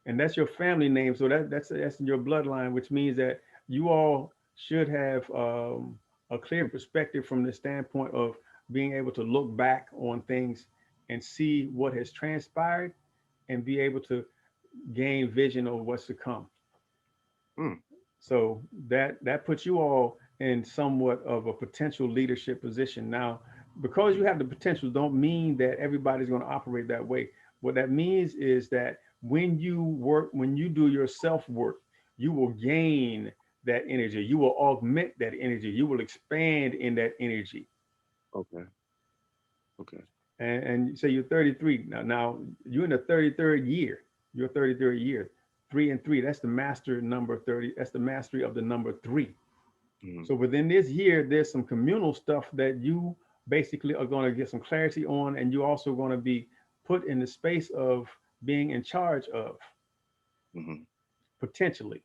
And that's your family name. So that's in your bloodline, which means that you all should have a clear perspective from the standpoint of being able to look back on things and see what has transpired and be able to gain vision of what's to come.
Mm,
So that puts you all in somewhat of a potential leadership position. Now, because you have the potential, don't mean that everybody's going to operate that way. What that means is that when you do your self work, you will gain that energy. You will augment that energy. You will expand in that energy.
okay. Okay.
And say you're 33 now. Now you're in the 33rd year. You're 33rd year. 3 and 3. That's the master number 30. That's the mastery of the number 3.
Mm,
So within this year, there's some communal stuff that you basically are going to get some clarity on, and you're also going to be put in the space of being in charge of
mm-hmm.
potentially.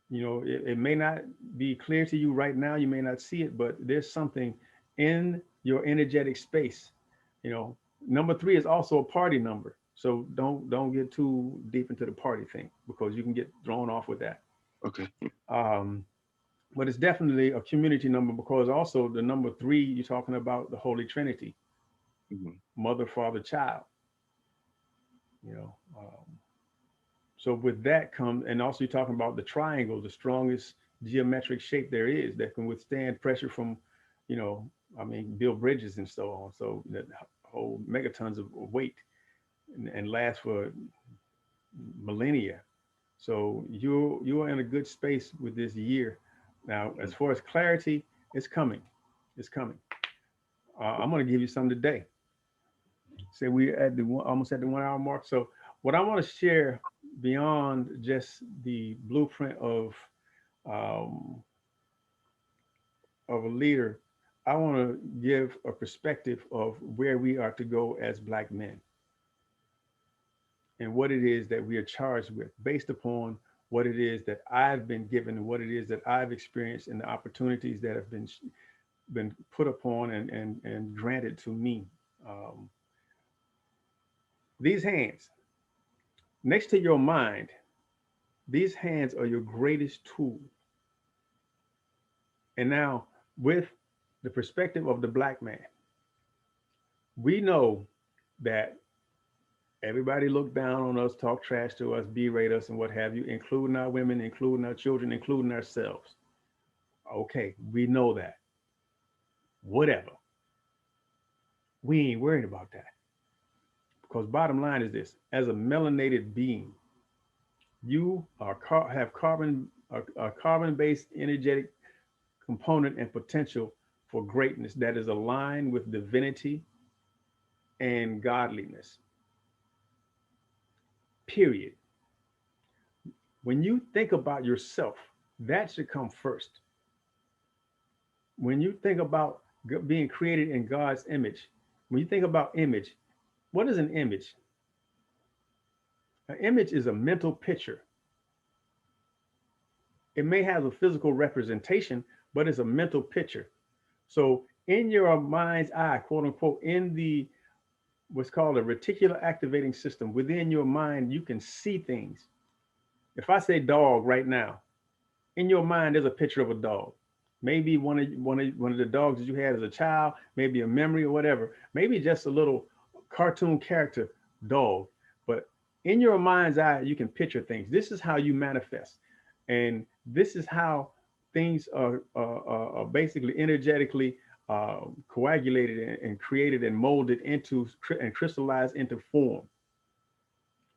It may not be clear to you right now. You may not see it, but there's something in your energetic space. You know, number 3 is also a party number. So don't get too deep into the party thing because you can get thrown off with that.
Okay.
Um, but it's definitely a community number because also the number 3, you're talking about the Holy Trinity,
Mm-hmm.
mother, father, child. You know, so with that comes, and also you're talking about the triangle, the strongest geometric shape there is that can withstand pressure from, you know, I mean, build bridges and so on. So that whole megatons of weight and last for millennia. So you're in a good space with this year. Now, as
Mm-hmm.
far as clarity, it's coming. It's coming. I'm going to give you some today. Say we're at almost at the 1 hour mark. So what I want to share beyond just the blueprint um, of a leader, I want to give a perspective of where we are to go as Black men and what it is that we are charged with based upon what it is that I've been given and what it is that I've experienced and the opportunities that have been put upon and granted to me. Um, these hands next to your mind, these hands are your greatest tool. And now, with the perspective of the Black man, we know that everybody look down on us, talk trash to us, berate us, and what have you, including our women, including our children, including ourselves. Okay, we know that. Whatever. We ain't worried about that. Because bottom line is this: as a melanated being, you have a carbon-based energetic component and potential for greatness that is aligned with divinity and godliness. Period. When you think about yourself, that should come first. When you think about being created in God's image, when you think about image, what is an image? An image is a mental picture. It may have a physical representation, but it's a mental picture. So in your mind's eye, quote unquote, in the what's called a reticular activating system within your mind, you can see things. If I say dog right now, in your mind, there's a picture of a dog. Maybe one of the dogs that you had as a child, maybe a memory or whatever, maybe just a little cartoon character dog. But in your mind's eye, you can picture things. This is how you manifest, and this is how things are basically energetically coagulated and created and molded into and crystallized into form.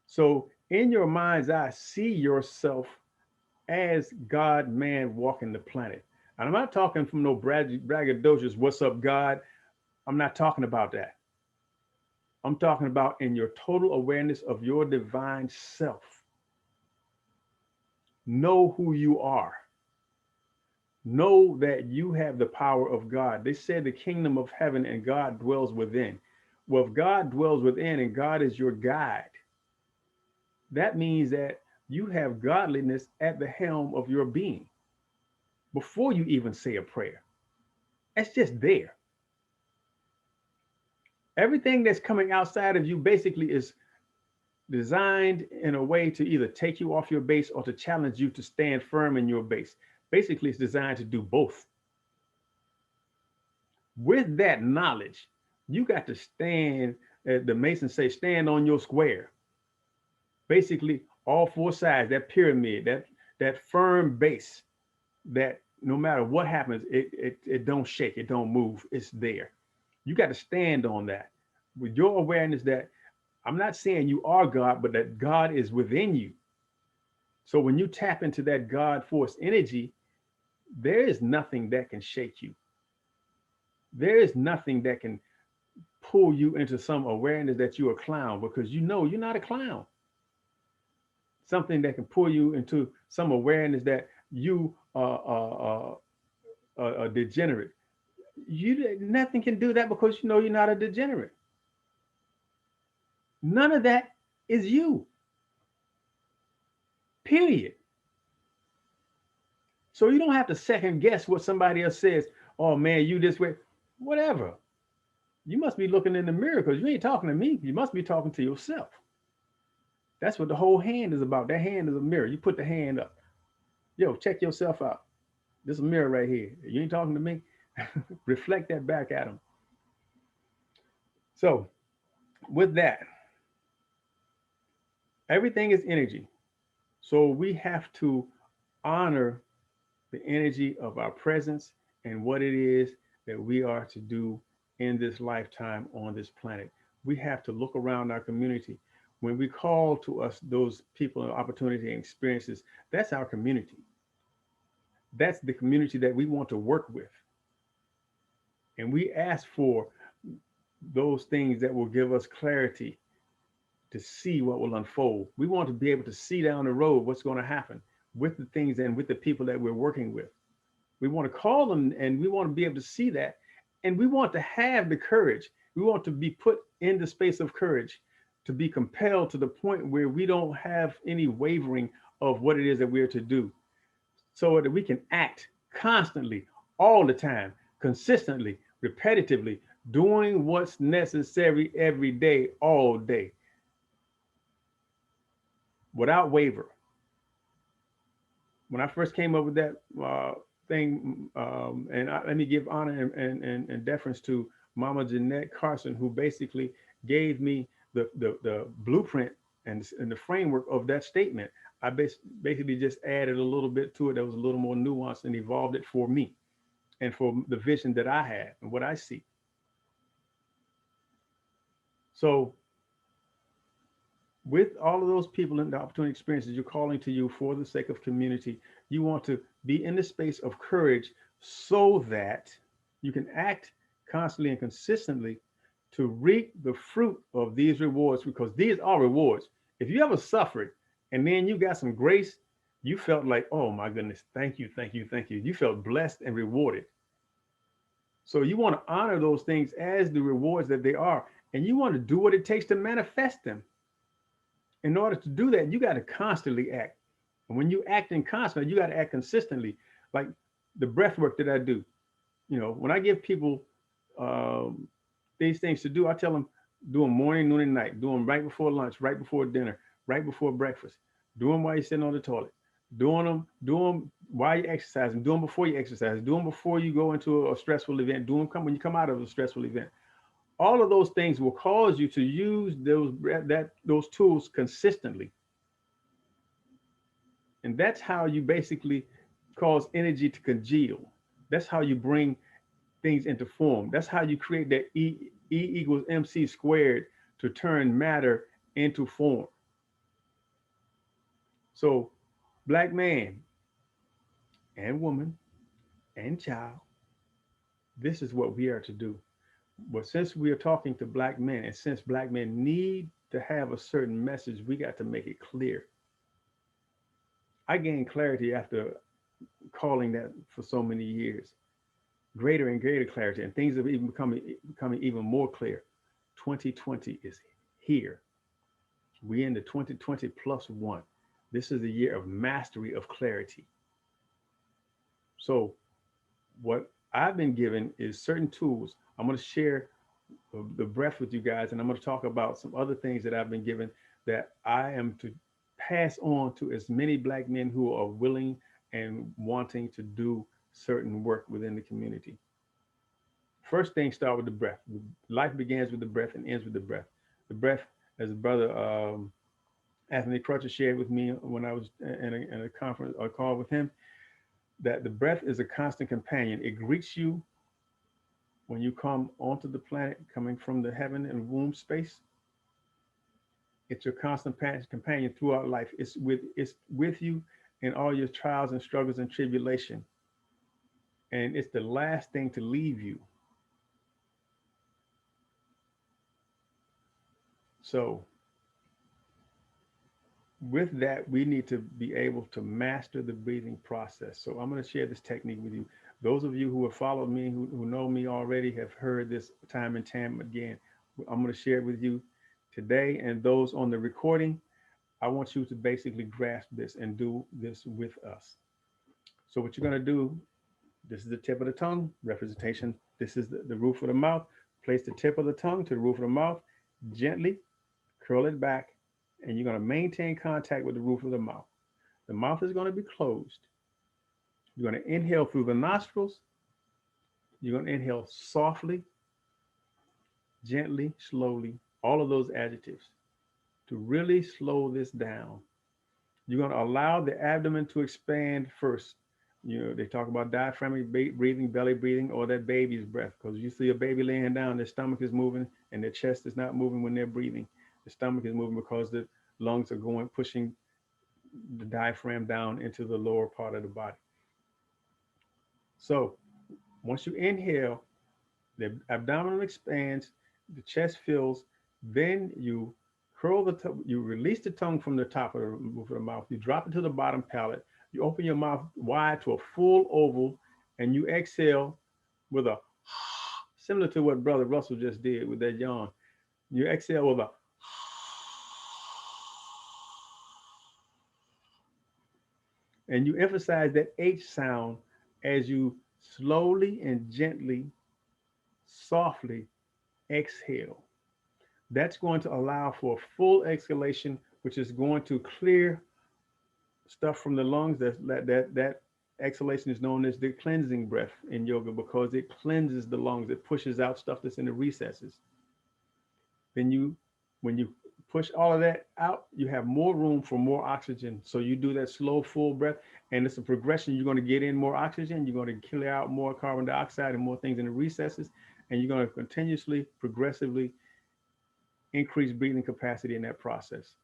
So in your mind's eye, see yourself as God, man, walking the planet. And I'm not talking from no braggadocious, what's up, God? I'm not talking about that. I'm talking about in your total awareness of your divine self. Know who you are. Know that you have the power of God. They said the kingdom of heaven and God dwells within. Well, if God dwells within and God is your guide, that means that you have godliness at the helm of your being before you even say a prayer. That's just there. Everything that's coming outside of you basically is designed in a way to either take you off your base or to challenge you to stand firm in your base. Basically, it's designed to do both. With that knowledge, you got to stand, the Masons say, stand on your square. Basically, all four sides, that pyramid, that firm base, that no matter what happens, it don't shake, it don't move, it's there. You got to stand on that with your awareness that I'm not saying you are God, but that God is within you. So when you tap into that God force energy, there is nothing that can shake you. There is nothing that can pull you into some awareness that you're a clown, because you know you're not a clown. Something that can pull you into some awareness that you are a degenerate. Nothing can do that, because you know you're not a degenerate. None of that is you. Period. So you don't have to second guess what somebody else says. Oh man, you this way. Whatever. You must be looking in the mirror, because you ain't talking to me. You must be talking to yourself. That's what the whole hand is about. That hand is a mirror. You put the hand up. Yo, check yourself out. This is a mirror right here. You ain't talking to me. Reflect that back at them. So with that, everything is energy. So we have to honor the energy of our presence and what it is that we are to do in this lifetime on this planet. We have to look around our community. When we call to us those people and opportunity and experiences, that's our community. That's the community that we want to work with. And we ask for those things that will give us clarity to see what will unfold. We want to be able to see down the road what's going to happen with the things and with the people that we're working with. We want to call them and we want to be able to see that. And we want to have the courage. We want to be put in the space of courage, to be compelled to the point where we don't have any wavering of what it is that we're to do, so that we can act constantly, all the time, consistently, repetitively, doing what's necessary every day, all day, without waver. When I first came up with that thing, let me give honor and deference to Mama Jeanette Carson, who basically gave me the blueprint and the framework of that statement. I basically just added a little bit to it that was a little more nuanced and evolved it for me and for the vision that I have and what I see. So with all of those people and the opportunity experiences, you're calling to you for the sake of community. You want to be in the space of courage so that you can act constantly and consistently to reap the fruit of these rewards, because these are rewards. If you ever suffered and then you got some grace, you felt like, oh my goodness, thank you, thank you, thank you. You felt blessed and rewarded. So you want to honor those things as the rewards that they are, and you want to do what it takes to manifest them. In order to do that, you got to constantly act. And when you act in constantly, you got to act consistently. Like the breath work that I do, when I give people these things to do, I tell them do them morning, noon, and night. Do them right before lunch, right before dinner, right before breakfast. Do them while you're sitting on the toilet. Do them while you're exercising. Do them before you exercise. Do them before you go into a stressful event. Do them when you come out of a stressful event. All of those things will cause you to use those tools consistently. And that's how you basically cause energy to congeal. That's how you bring things into form. That's how you create that E equals MC squared to turn matter into form. So, black man and woman and child, this is what we are to do. But since we are talking to black men, and since black men need to have a certain message, we got to make it clear. I gained clarity after calling that for so many years, greater and greater clarity, and things have even becoming even more clear. 2020 is here. We in the 2020 plus one. This is the year of mastery of clarity. So what I've been given is certain tools. I'm going to share the breath with you guys, and I'm going to talk about some other things that I've been given that I am to pass on to as many black men who are willing and wanting to do certain work within the community. First thing, start with the breath. Life begins with the breath and ends with the breath. The breath, as brother Anthony Crutcher shared with me when I was in a conference or call with him, that the breath is a constant companion. It greets you when you come onto the planet, coming from the heaven and womb space. It's your constant companion throughout life. It's with you in all your trials and struggles and tribulation. And it's the last thing to leave you. So with that, we need to be able to master the breathing process. So I'm going to share this technique with you. Those of you who have followed me, who know me already, have heard this time and time again. I'm going to share it with you today. And those on the recording, I want you to basically grasp this and do this with us. So what you're going to do, this is the tip of the tongue representation. This is the roof of the mouth. Place the tip of the tongue to the roof of the mouth. Gently curl it back, and you're going to maintain contact with the roof of the mouth. The mouth is going to be closed. You're going to inhale through the nostrils. You're going to inhale softly, gently, slowly, all of those adjectives. To really slow this down, you're going to allow the abdomen to expand first. You know, they talk about diaphragmatic breathing, belly breathing, or that baby's breath. Because you see a baby laying down, their stomach is moving and their chest is not moving when they're breathing. The stomach is moving because the lungs are going, pushing the diaphragm down into the lower part of the body. So once you inhale, the abdomen expands, the chest fills, then you you release the tongue from the top of the roof of the mouth, you drop it to the bottom palate, you open your mouth wide to a full oval, and you exhale with a similar to what Brother Russell just did with that yawn. You exhale with a and you emphasize that H sound as you slowly and gently, softly exhale. That's going to allow for full exhalation, which is going to clear stuff from the lungs. That exhalation is known as the cleansing breath in yoga because it cleanses the lungs. It pushes out stuff that's in the recesses. Then when you push all of that out, you have more room for more oxygen. So you do that slow, full breath, and it's a progression. You're going to get in more oxygen. You're going to clear out more carbon dioxide and more things in the recesses, and you're going to continuously, progressively increase breathing capacity in that process.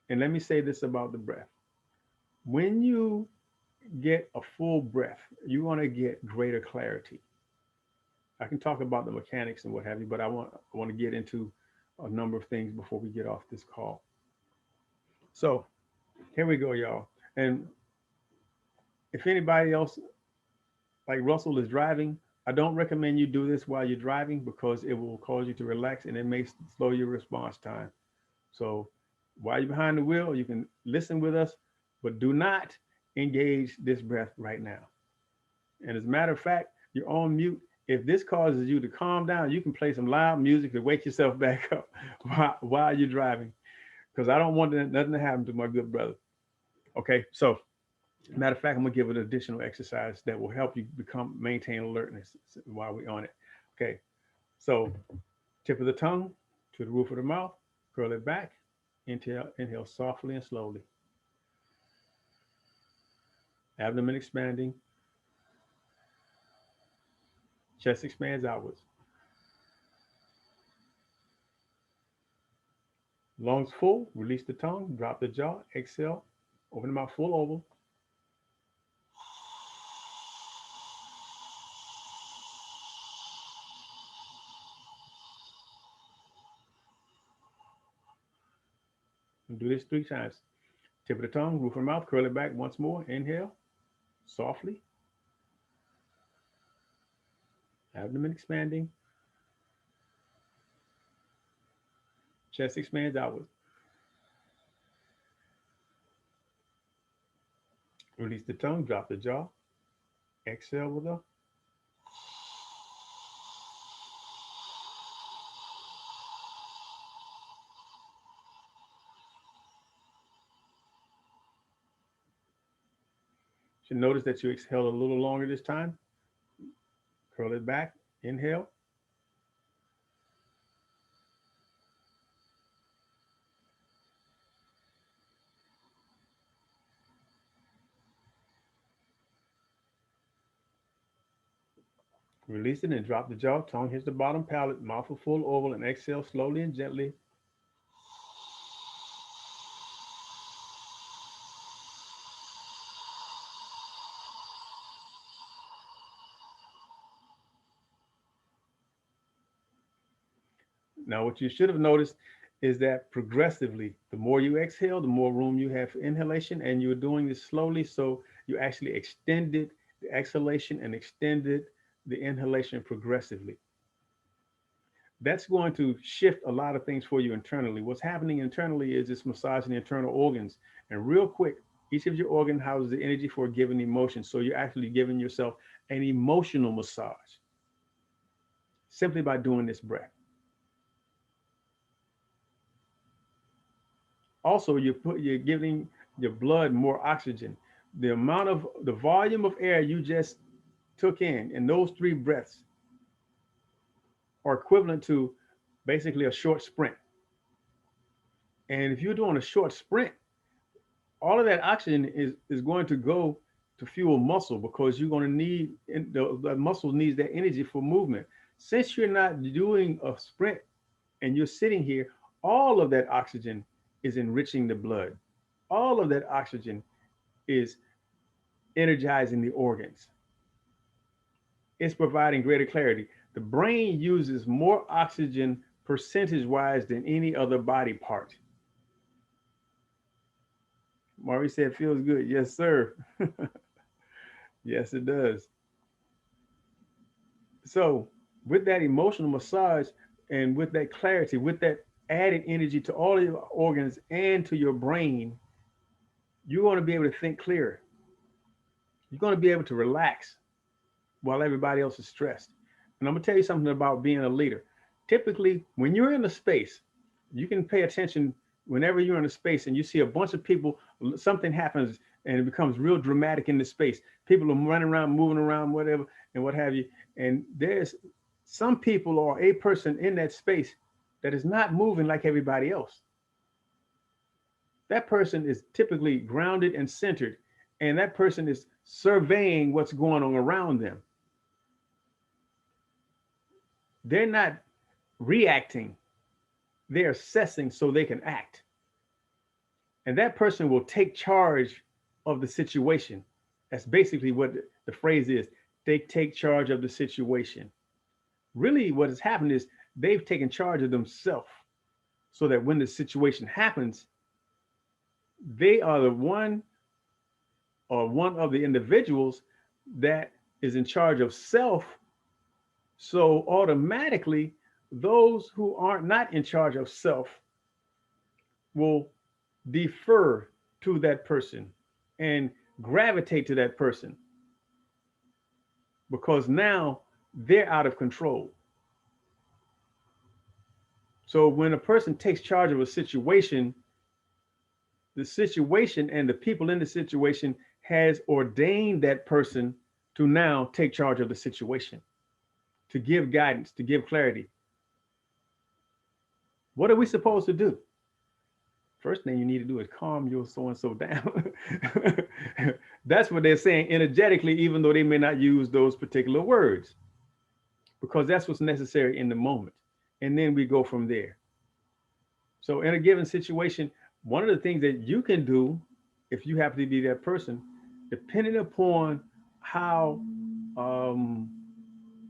And let me say this about the breath. When you get a full breath, you want to get greater clarity. I can talk about the mechanics and what have you, but I want to get into a number of things before we get off this call. So here we go, y'all. And if anybody else like Russell is driving, I don't recommend you do this while you're driving because it will cause you to relax and it may slow your response time. So while you're behind the wheel, you can listen with us, but do not engage this breath right now. And as a matter of fact, you're on mute. If this causes you to calm down, you can play some loud music to wake yourself back up while you're driving, because I don't want nothing to happen to my good brother. Okay, so matter of fact, I'm gonna give an additional exercise that will help you maintain alertness while we're on it. Okay, so tip of the tongue to the roof of the mouth, curl it back, inhale softly and slowly. Abdomen expanding, chest expands outwards. Lungs full, release the tongue, drop the jaw, exhale, open the mouth full oval. And do this 3 times. Tip of the tongue, roof of the mouth, curl it back once more. Inhale, softly. Abdomen expanding, chest expands outward. Release the tongue, drop the jaw, exhale with a. You should notice that you exhale a little longer this time. Curl it back, inhale. Release it and drop the jaw. Tongue hits the bottom palate. Mouth a full oval and exhale slowly and gently. Now, what you should have noticed is that progressively, the more you exhale, the more room you have for inhalation, and you're doing this slowly, so you actually extended the exhalation and extended the inhalation progressively. That's going to shift a lot of things for you internally. What's happening internally is it's massaging the internal organs. And real quick, each of your organ houses the energy for a given emotion. So you're actually giving yourself an emotional massage simply by doing this breath. Also, you're giving your blood more oxygen. The volume of air you just took in those 3 breaths are equivalent to basically a short sprint. And if you're doing a short sprint, all of that oxygen is going to go to fuel muscle because you're going to need the muscle needs that energy for movement. Since you're not doing a sprint and you're sitting here, all of that oxygen is enriching the blood. All of that oxygen is energizing the organs. It's providing greater clarity. The brain uses more oxygen percentage wise than any other body part. Maury said, feels good. Yes, sir. Yes, it does. So, with that emotional massage and with that clarity, with that added energy to all of your organs and to your brain, you're going to be able to think clearer. You're going to be able to relax while everybody else is stressed. And I'm going to tell you something about being a leader. Typically, when you're in a space, you can pay attention whenever you're in a space and you see a bunch of people, something happens and it becomes real dramatic in the space. People are running around, moving around, whatever, and what have you. And there's some people or a person in that space that is not moving like everybody else. That person is typically grounded and centered, and that person is surveying what's going on around them. They're not reacting, they're assessing so they can act. And that person will take charge of the situation. That's basically what the phrase is. They take charge of the situation. Really, what has happened is they've taken charge of themselves so that when the situation happens, they are the one or one of the individuals that is in charge of self. So automatically, those who are not in charge of self will defer to that person and gravitate to that person because now they're out of control. So when a person takes charge of a situation, the situation and the people in the situation has ordained that person to now take charge of the situation, to give guidance, to give clarity. What are we supposed to do? First thing you need to do is calm your so and so down. That's what they're saying energetically, even though they may not use those particular words, because that's what's necessary in the moment. And then we go from there. So in a given situation, one of the things that you can do, if you happen to be that person, depending upon how um,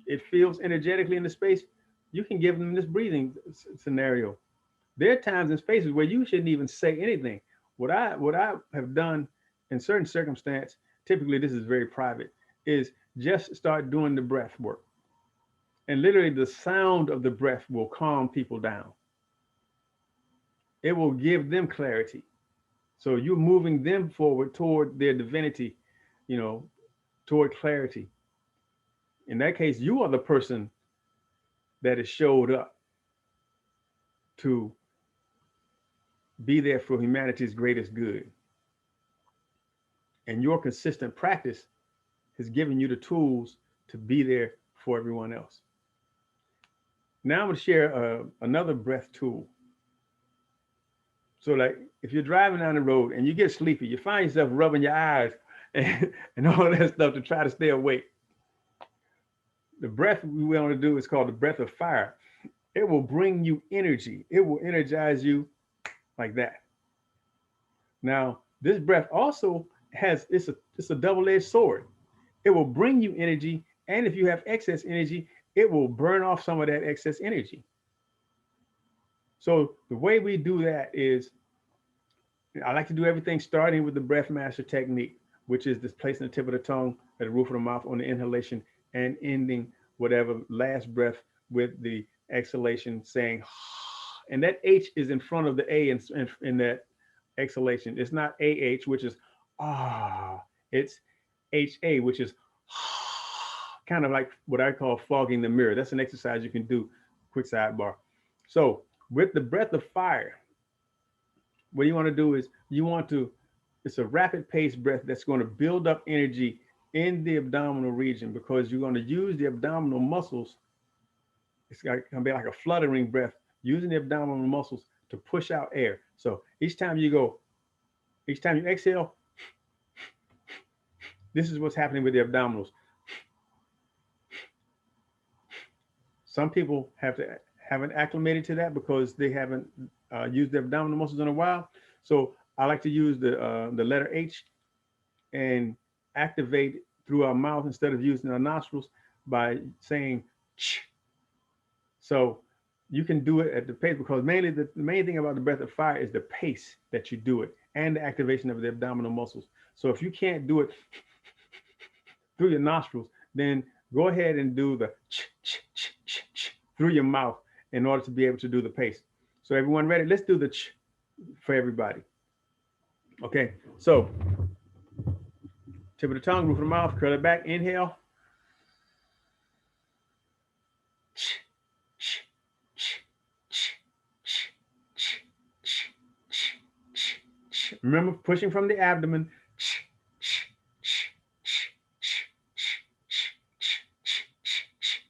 it feels energetically in the space, you can give them this breathing scenario. There are times and spaces where you shouldn't even say anything. What I have done in certain circumstance, typically this is very private, is just start doing the breath work. And literally the sound of the breath will calm people down. It will give them clarity. So you're moving them forward toward their divinity, you know, toward clarity. In that case, you are the person that has showed up to be there for humanity's greatest good. And your consistent practice has given you the tools to be there for everyone else. Now I'm going to share another breath tool. So, like, if you're driving down the road and you get sleepy, you find yourself rubbing your eyes and all that stuff to try to stay awake. The breath we want to do is called the breath of fire. It will bring you energy. It will energize you like that. Now, this breath also has it's a double-edged sword. It will bring you energy, and if you have excess energy, it will burn off some of that excess energy. So the way we do that is, I like to do everything starting with the breath master technique, which is this placing the tip of the tongue at the roof of the mouth on the inhalation and ending whatever last breath with the exhalation, saying, and that H is in front of the A in that exhalation. It's not AH, which is ah, it's HA, which is kind of like what I call fogging the mirror. That's an exercise you can do. Quick sidebar. So with the breath of fire, what you want to do is it's a rapid pace breath that's going to build up energy in the abdominal region, because you're going to use the abdominal muscles. It's going to be like a fluttering breath, using the abdominal muscles to push out air. So each time you exhale, this is what's happening with the abdominals. Some people haven't acclimated to that because they haven't used the abdominal muscles in a while. So I like to use the letter H and activate through our mouth instead of using our nostrils by saying ch. So you can do it at the pace, because mainly the main thing about the breath of fire is the pace that you do it and the activation of the abdominal muscles. So if you can't do it through your nostrils, then go ahead and do the ch, ch, ch, ch, ch through your mouth in order to be able to do the pace. So everyone ready? Let's do the ch for everybody. Okay, so tip of the tongue, roof of the mouth, curl it back, inhale. Ch, ch, ch, ch, ch, ch, ch, ch, ch, ch. Remember, pushing from the abdomen. Ch, ch, ch, ch, ch, ch, ch, ch, ch, ch, ch,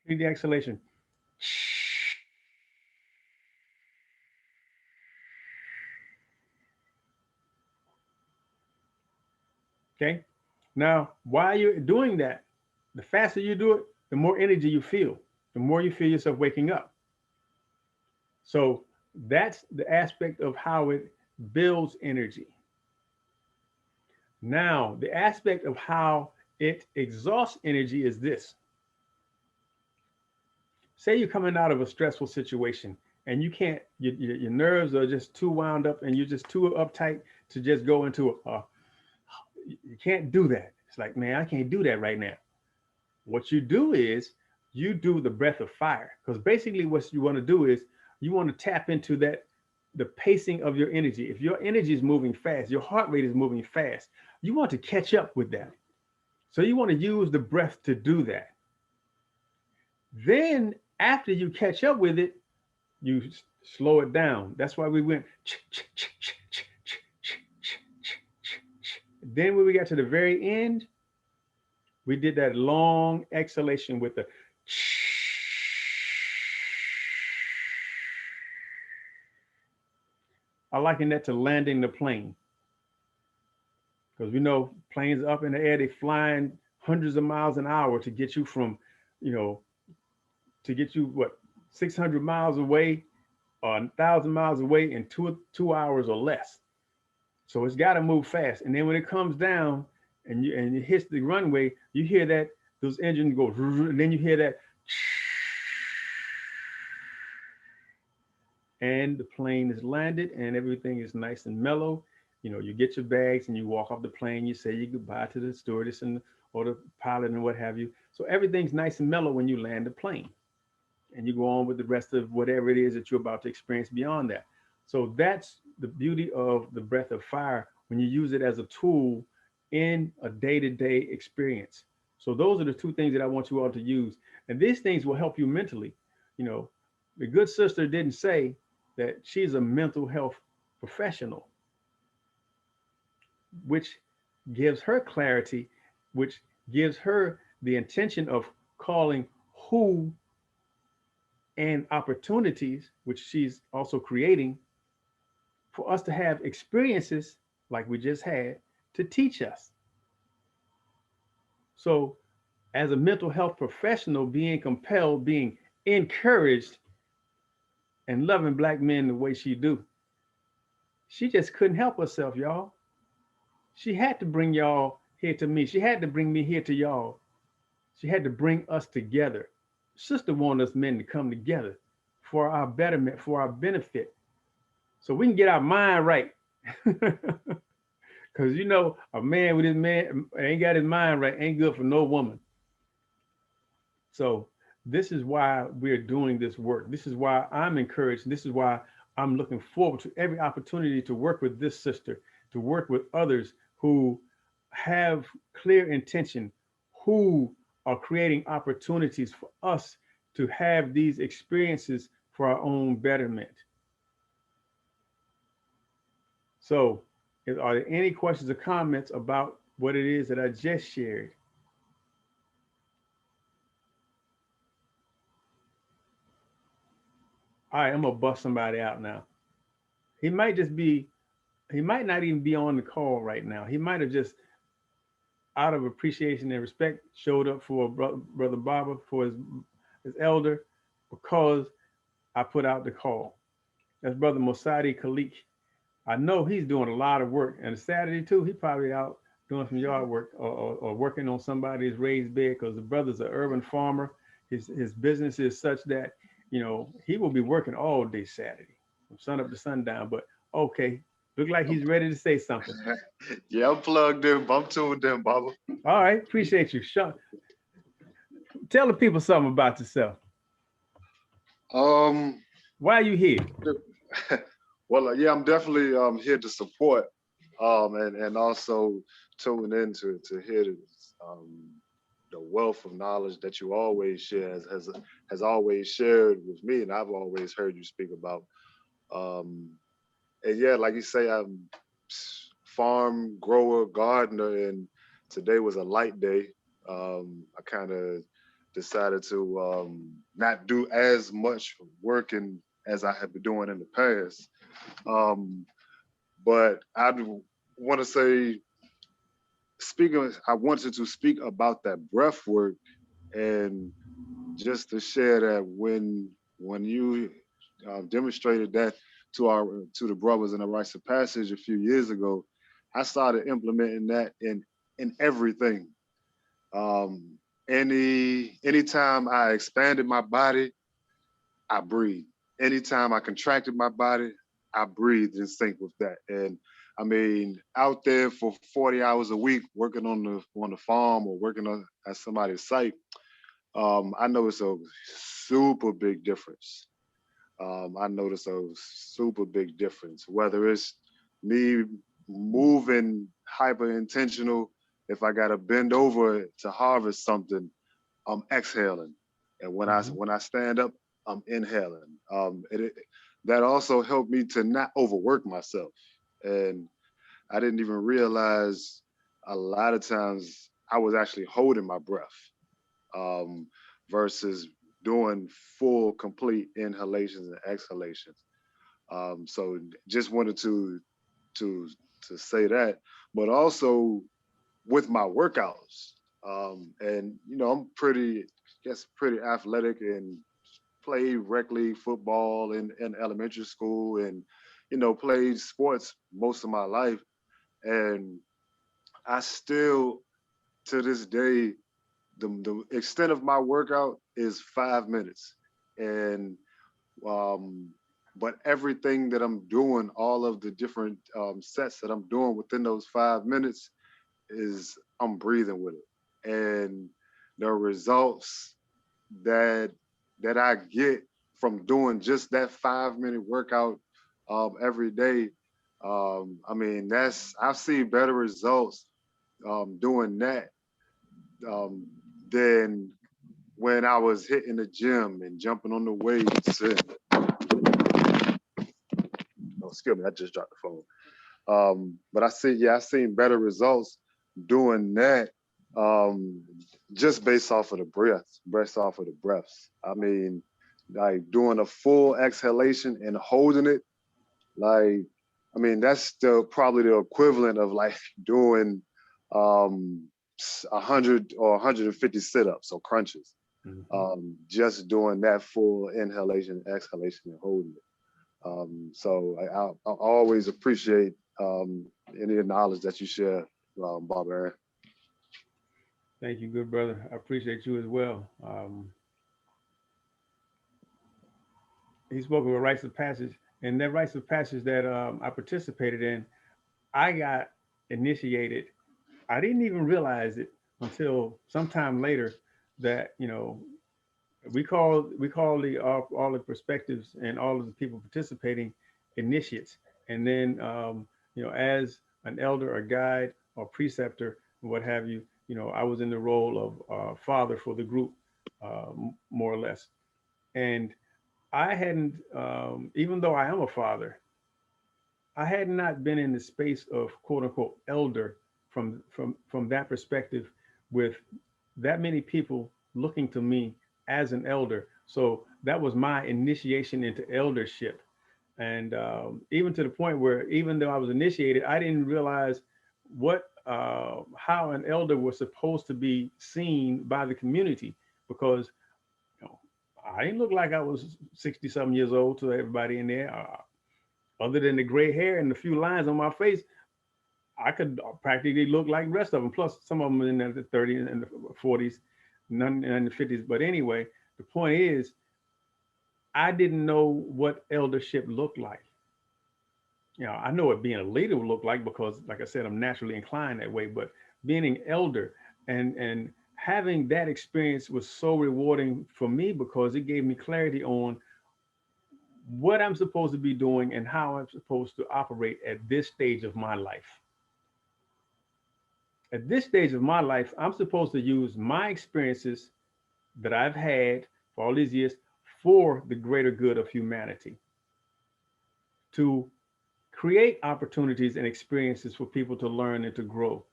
complete the exhalation. Okay. Now, while you're doing that, the faster you do it, the more energy you feel, the more you feel yourself waking up. So that's the aspect of how it builds energy. Now, the aspect of how it exhausts energy is this. Say you're coming out of a stressful situation and you can't, your nerves are just too wound up and you're just too uptight to just go into you can't do that. It's like, man, I can't do that right now. What you do is you do the breath of fire, because basically what you want to do is you want to tap into the pacing of your energy. If your energy is moving fast, your heart rate is moving fast, you want to catch up with that. So you want to use the breath to do that. Then after you catch up with it, you slow it down. That's why we went Then when we got to the very end, we did that long exhalation with the I liken that to landing the plane because we know planes up in the air, they flying hundreds of miles an hour to get you from, you know, to get you what 600 miles away or 1,000 miles away in 2 hours or less. So it's got to move fast. And then when it comes down and it hits the runway, you hear that those engines go, and then you hear that, and the plane is landed and everything is nice and mellow. You know, you get your bags and you walk off the plane. You say your goodbye to the stewardess and or the pilot and what have you. So everything's nice and mellow when you land the plane, and you go on with the rest of whatever it is that you're about to experience beyond that. So that's the beauty of the breath of fire when you use it as a tool in a day-to-day experience. So those are the two things that I want you all to use. And these things will help you mentally. You know, the good sister didn't say that she's a mental health professional, which gives her clarity, which gives her the intention of calling who and opportunities, which she's also creating for us to have experiences like we just had to teach us. So, as a mental health professional, being compelled, being encouraged, and loving black men the way she do, she just couldn't help herself, y'all. She had to bring y'all here to me. She had to bring me here to y'all. She had to bring us together. Sister wanted us men to come together for our betterment, for our benefit, so we can get our mind right. Because you know, a man with his man ain't got his mind right ain't good for no woman. So this is why we're doing this work. This is why I'm encouraged. This is why I'm looking forward to every opportunity to work with this sister, to work with others who have clear intention, who are creating opportunities for us to have these experiences for our own betterment. So, are there any questions or comments about what it is that I just shared? All right, I'm gonna bust somebody out now. He might just be, he might not even be on the call right now. He might have just, out of appreciation and respect, showed up for brother Baba, for his elder, because I put out the call. That's brother Mosadi Khalik. I know he's doing a lot of work, and Saturday too. He probably out doing some yard work or working on somebody's raised bed because the brother's an urban farmer. His business is such that you know he will be working all day Saturday from sun up to sundown. But okay, look like he's ready to say something.
Yeah, I'm plugged in. I'm tuned in, Baba.
All right, appreciate you, Sean. Tell the people something about yourself.
Um,
Why are you here?
well, yeah, I'm definitely here to support, and also tune in to hear the wealth of knowledge that you always share has always shared with me, and I've always heard you speak about. Um, and yeah, like you say, I'm farm grower, gardener, and today was a light day. I kind of decided to not do as much working as I had been doing in the past. Um, but I want to say, I wanted to speak about that breath work and just to share that when you demonstrated that to the brothers in the rites of passage a few years ago, I started implementing that in everything. Um, anytime I expanded my body, I breathed. Anytime I contracted my body, I breathed in sync with that. And I mean, out there for 40 hours a week, working on the farm or working on at somebody's site, I noticed a super big difference. I noticed a super big difference, whether it's me moving hyper intentional, if I got to bend over to harvest something, I'm exhaling. And
Mm-hmm.
when I stand up, I'm inhaling. That also helped me to not overwork myself. And I didn't even realize a lot of times I was actually holding my breath, um, versus doing full, complete inhalations and exhalations. So just wanted to to say that, but also with my workouts, and I'm pretty athletic and played rec league football in elementary school, and played sports most of my life, and I still to this day the extent of my workout is 5 minutes, and um, but everything that I'm doing, all of the different sets that I'm doing within those 5 minutes is I'm breathing with it, and the results that I get from doing just that 5 minute workout every day. I mean, I've seen better results doing that um, than when I was hitting the gym and jumping on the weights. And, oh, excuse me, I just dropped the phone. But I seen better results doing that, um, just based off of the breaths. I mean, like doing a full exhalation and holding it, like, I mean, that's probably the equivalent of like doing 100 or 150 sit-ups or crunches.
Mhm.
Just doing that full inhalation, exhalation, and holding it. So I always appreciate any knowledge that you share, Barbara.
Thank you, good brother. I appreciate you as well. He spoke of a rites of passage, and that rites of passage that I participated in, I got initiated. I didn't even realize it until sometime later that we call the all the perspectives and all of the people participating initiates, and then as an elder, or guide, or preceptor, what have you, I was in the role of father for the group, more or less, and I hadn't, even though I am a father, I had not been in the space of quote unquote elder from that perspective, with that many people looking to me as an elder. So that was my initiation into eldership, and even to the point where, even though I was initiated, I didn't realize what how an elder was supposed to be seen by the community, because you know, I didn't look like I was 60 something years old to everybody in there. Other than the gray hair and the few lines on my face, I could practically look like the rest of them. Plus, some of them in the 30s and the 40s, none in the 50s. But anyway, the point is, I didn't know what eldership looked like. I know what being a leader would look like because, like I said, I'm naturally inclined that way. But being an elder and having that experience was so rewarding for me, because it gave me clarity on what I'm supposed to be doing and how I'm supposed to operate at this stage of my life. At this stage of my life, I'm supposed to use my experiences that I've had for all these years for the greater good of humanity, to create opportunities and experiences for people to learn and to grow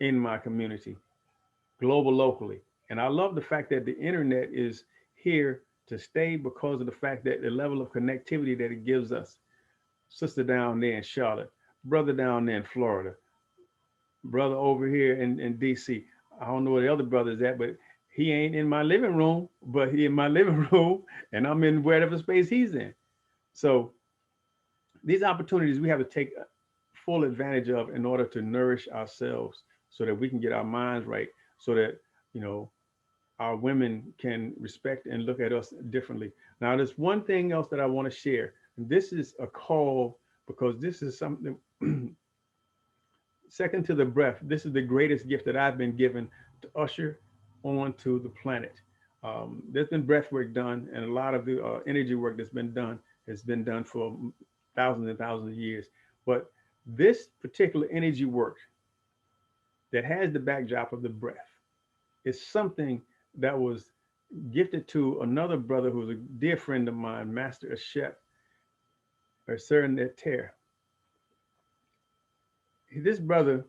in my community, global locally. And I love the fact that the internet is here to stay, because of the fact that the level of connectivity that it gives us. Sister down there in Charlotte, brother down there in Florida, brother over here in DC. I don't know where the other brother's at, but he ain't in my living room, but he in my living room, and I'm in whatever space he's in. So these opportunities we have to take full advantage of in order to nourish ourselves, so that we can get our minds right, so that you know our women can respect and look at us differently. Now, there's one thing else that I want to share. And this is a call, because this is something second to the breath. This is the greatest gift that I've been given to usher onto the planet. There's been breath work done, and a lot of the energy work that's been done has been done for thousands and thousands of years. But this particular energy work that has the backdrop of the breath is something that was gifted to another brother who's a dear friend of mine, Master Ashep, or Sir Neter. This brother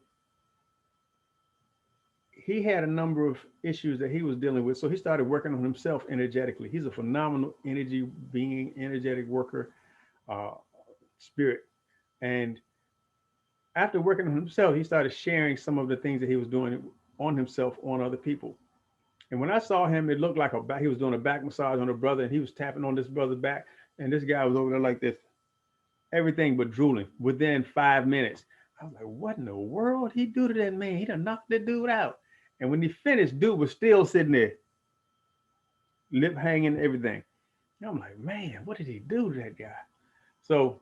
he had a number of issues that he was dealing with. So he started working on himself energetically. He's a phenomenal energy being, energetic worker, uh, spirit. And after working on himself, he started sharing some of the things that he was doing on himself, on other people. And when I saw him, it looked like he was doing a back massage on a brother, and he was tapping on this brother's back. And this guy was over there like this, everything but drooling within 5 minutes. I was like, what in the world he do to that man? He done knocked that dude out. And when he finished, dude was still sitting there, lip hanging, everything. And I'm like, man, what did he do to that guy? So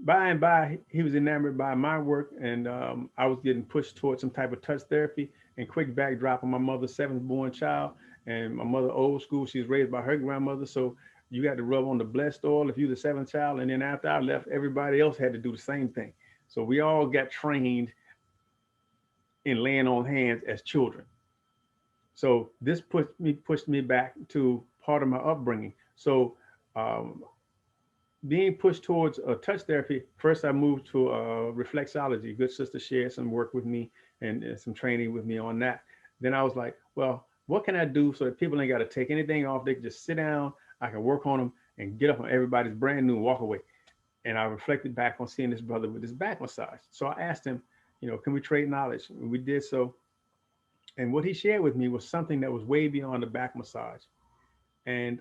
by and by, he was enamored by my work, and I was getting pushed towards some type of touch therapy. And quick backdrop on my mother's seventh born child, and my mother old school. She was raised by her grandmother, so you got to rub on the blessed oil if you're the seventh child. And then after I left, everybody else had to do the same thing. So we all got trained in laying on hands as children. So this pushed me back to part of my upbringing. So um, being pushed towards touch therapy, first I moved to reflexology. Good sister shared some work with me and some training with me on that. Then I was like, well, what can I do so that people ain't got to take anything off? They can just sit down. I can work on them and get up on everybody's brand new and walk away. And I reflected back on seeing this brother with his back massage. So I asked him, can we trade knowledge? And we did so. And what he shared with me was something that was way beyond the back massage. And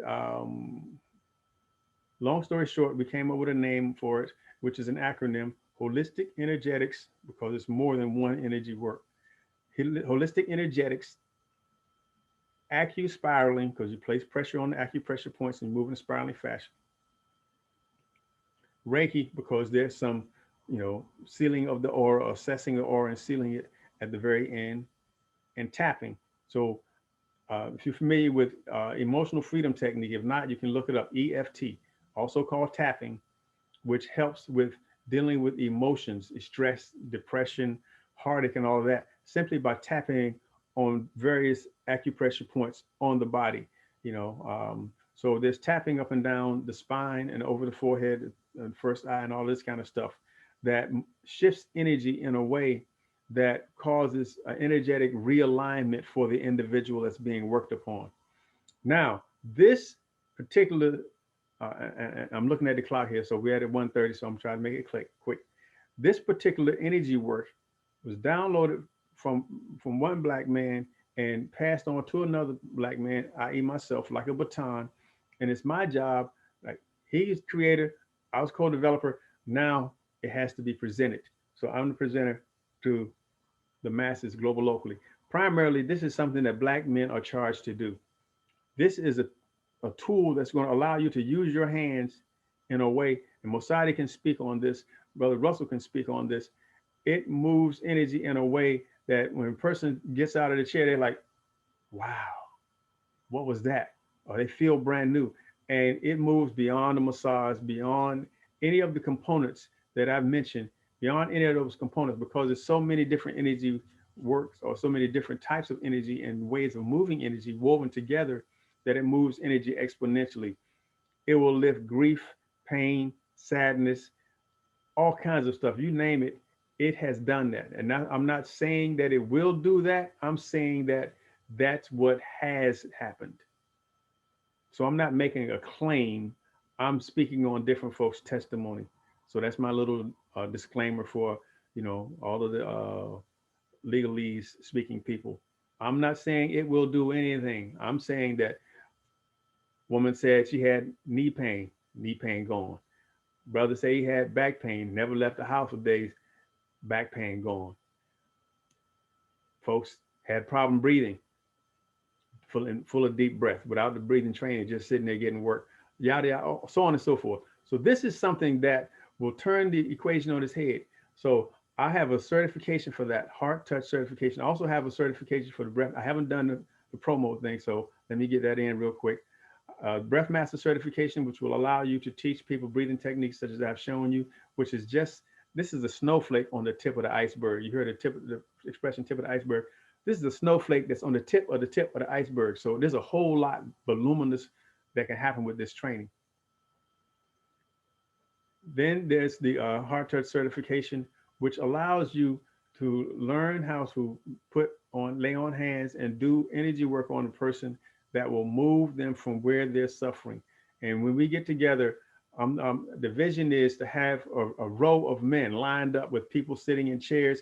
long story short, we came up with a name for it, which is an acronym: Holistic Energetics, because it's more than one energy work. Holistic Energetics, Acu-spiraling, because you place pressure on the acupressure points and move in a spiraling fashion. Reiki, because there's some, sealing of the aura, assessing the aura and sealing it at the very end. And tapping. So if you're familiar with emotional freedom technique, if not, you can look it up. EFT, also called tapping, which helps with dealing with emotions, stress, depression, heartache, and all of that, simply by tapping on various acupressure points on the body. So there's tapping up and down the spine and over the forehead and first eye and all this kind of stuff that shifts energy in a way that causes an energetic realignment for the individual that's being worked upon. Now, this particular, and I'm looking at the clock here, so we're at 1:30, so I'm trying to make it quick. This particular energy work was downloaded from one black man and passed on to another black man, i.e. myself, like a baton. And it's my job, like he's creator, I was co-developer, now it has to be presented. So I'm the presenter to the masses global locally. Primarily, this is something that black men are charged to do. This is a tool that's going to allow you to use your hands in a way, and Mosadi can speak on this, Brother Russell can speak on this. It moves energy in a way that when a person gets out of the chair, they're like, wow, what was that? Or they feel brand new. And it moves beyond the massage, beyond any of the components that I've mentioned, beyond any of those components, because there's so many different energy works or so many different types of energy and ways of moving energy woven together that it moves energy exponentially. It will lift grief, pain, sadness, all kinds of stuff. You name it, it has done that. And now, I'm not saying that it will do that. I'm saying that that's what has happened. So I'm not making a claim. I'm speaking on different folks' testimony. So that's my little disclaimer for all of the legalese speaking people. I'm not saying it will do anything. I'm saying that woman said she had knee pain gone. Brother said he had back pain, never left the house for days, back pain gone. Folks had problem breathing, full of deep breath without the breathing training, just sitting there getting work, yada yada, so on and so forth. So this is something that will turn the equation on its head. So I have a certification for that, heart touch certification. I also have a certification for the breath. I haven't done the promo thing, so let me get that in real quick. Breath master certification, which will allow you to teach people breathing techniques such as I've shown you, which is just, this is a snowflake on the tip of the iceberg. You heard the expression tip of the iceberg. This is a snowflake that's on the tip of the iceberg. So there's a whole lot voluminous that can happen with this training. Then there's the heart touch certification, which allows you to learn how to lay on hands and do energy work on a person that will move them from where they're suffering. And when we get together, the vision is to have a row of men lined up with people sitting in chairs.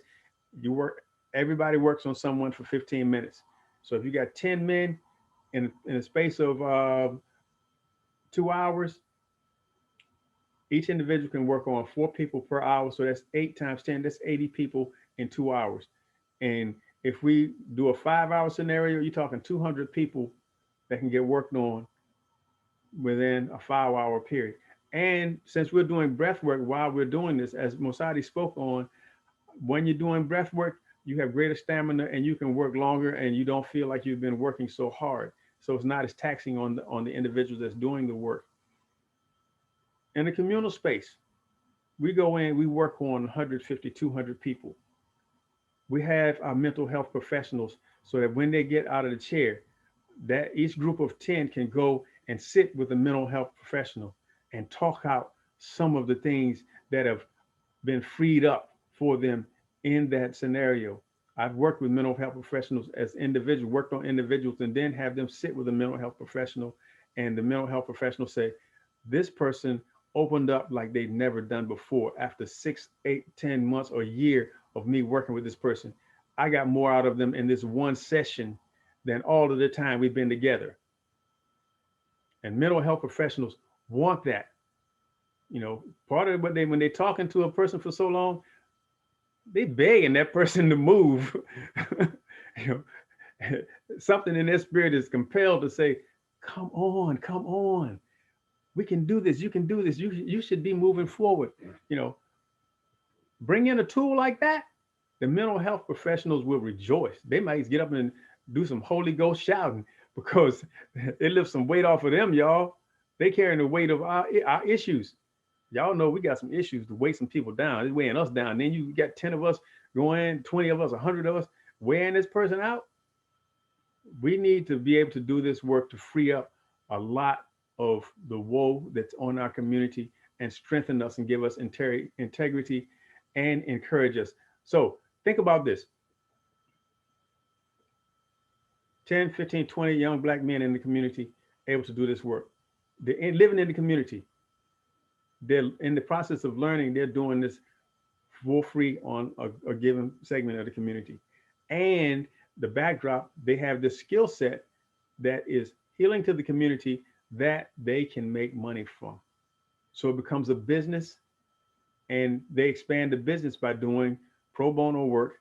You work, everybody works on someone for 15 minutes. So if you got 10 men in a space of 2 hours, each individual can work on 4 people per hour. So that's 8 times 10, that's 80 people in 2 hours. And if we do a 5 hour scenario, you're talking 200 people that can get worked on within a 5 hour period. And since we're doing breath work while we're doing this, as Mosadi spoke on, when you're doing breath work, you have greater stamina and you can work longer and you don't feel like you've been working so hard. So it's not as taxing on the individuals that's doing the work. In a communal space, we go in, we work on 150, 200 people. We have our mental health professionals so that when they get out of the chair, that each group of 10 can go and sit with a mental health professional and talk out some of the things that have been freed up for them in that scenario. I've worked with mental health professionals as individuals, worked on individuals, and then have them sit with a mental health professional. And the mental health professional say, this person opened up like they've never done before. After 6, 8, 10 months or a year of me working with this person, I got more out of them in this one session than all of the time we've been together. And mental health professionals want that. You know, part of what they, when they're talking to a person for so long, they begging that person to move. You know, something in their spirit is compelled to say, come on, come on. We can do this. You can do this. You should be moving forward. You know, bring in a tool like that, the mental health professionals will rejoice. They might get up and do some Holy Ghost shouting because it lifts some weight off of them, y'all. They carrying the weight of our issues. Y'all know we got some issues to weigh some people down. It's weighing us down. Then you got 10 of us going, 20 of us, 100 of us weighing this person out. We need to be able to do this work to free up a lot of the woe that's on our community and strengthen us and give us integrity and encourage us. So think about this: 10, 15, 20 young black men in the community able to do this work. They're living in the community. They're in the process of learning. They're doing this for free on a given segment of the community. And the backdrop, they have this skill set that is healing to the community that they can make money from. So it becomes a business, and they expand the business by doing pro bono work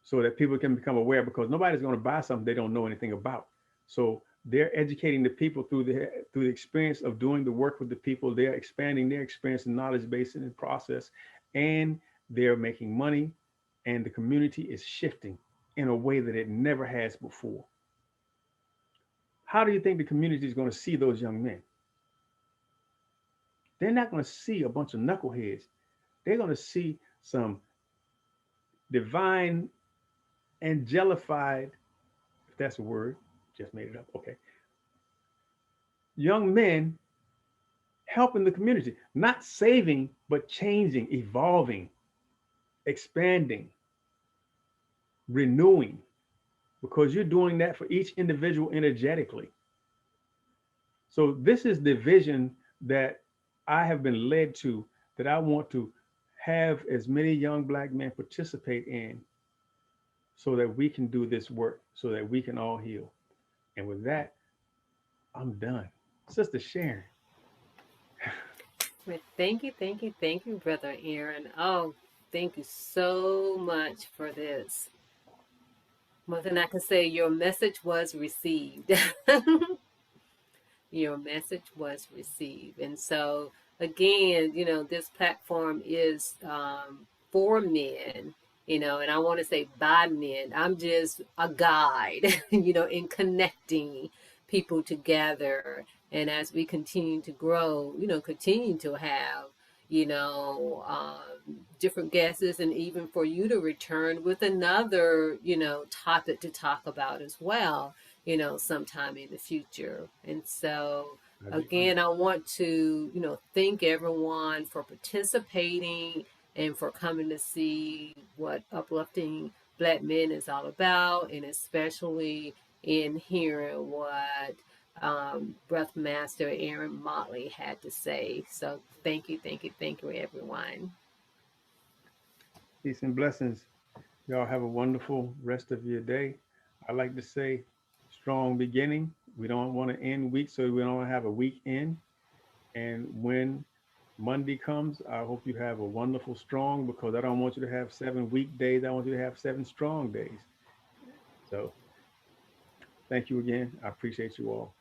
so that people can become aware, because nobody's going to buy something they don't know anything about. So they're educating the people through the experience of doing the work with the people. They're expanding their experience and knowledge base in the process, and they're making money, and the community is shifting in a way that it never has before. How do you think the community is going to see those young men? They're not going to see a bunch of knuckleheads. They're going to see some divine, angelified, if that's a word, just made it up. Okay. Young men helping the community, not saving, but changing, evolving, expanding, renewing, because you're doing that for each individual energetically. So this is the vision that I have been led to, that I want to have as many young black men participate in, so that we can do this work, so that we can all heal. And with that, I'm done. Sister Sharon.
Well, thank you, Brother Aaron. Oh, thank you so much for this. More than I can say, your message was received. Your message was received. And so, again, this platform is for men, and I want to say by men. I'm just a guide, in connecting people together. And as we continue to grow, continue to have, different guesses, and even for you to return with another, topic to talk about as well, sometime in the future. And so,
I'd be honored.
again, I want to, thank everyone for participating and for coming to see what Uplifting Black Men is all about, and especially in hearing what Breath Master Aaron Motley had to say. So thank you, thank you, thank you, everyone.
Peace and blessings. Y'all have a wonderful rest of your day. I like to say strong beginning. We don't want to end week, so we don't have a week end. And when Monday comes, I hope you have a wonderful strong, because I don't want you to have 7 weekdays. I want you to have 7 strong days. So thank you again. I appreciate you all.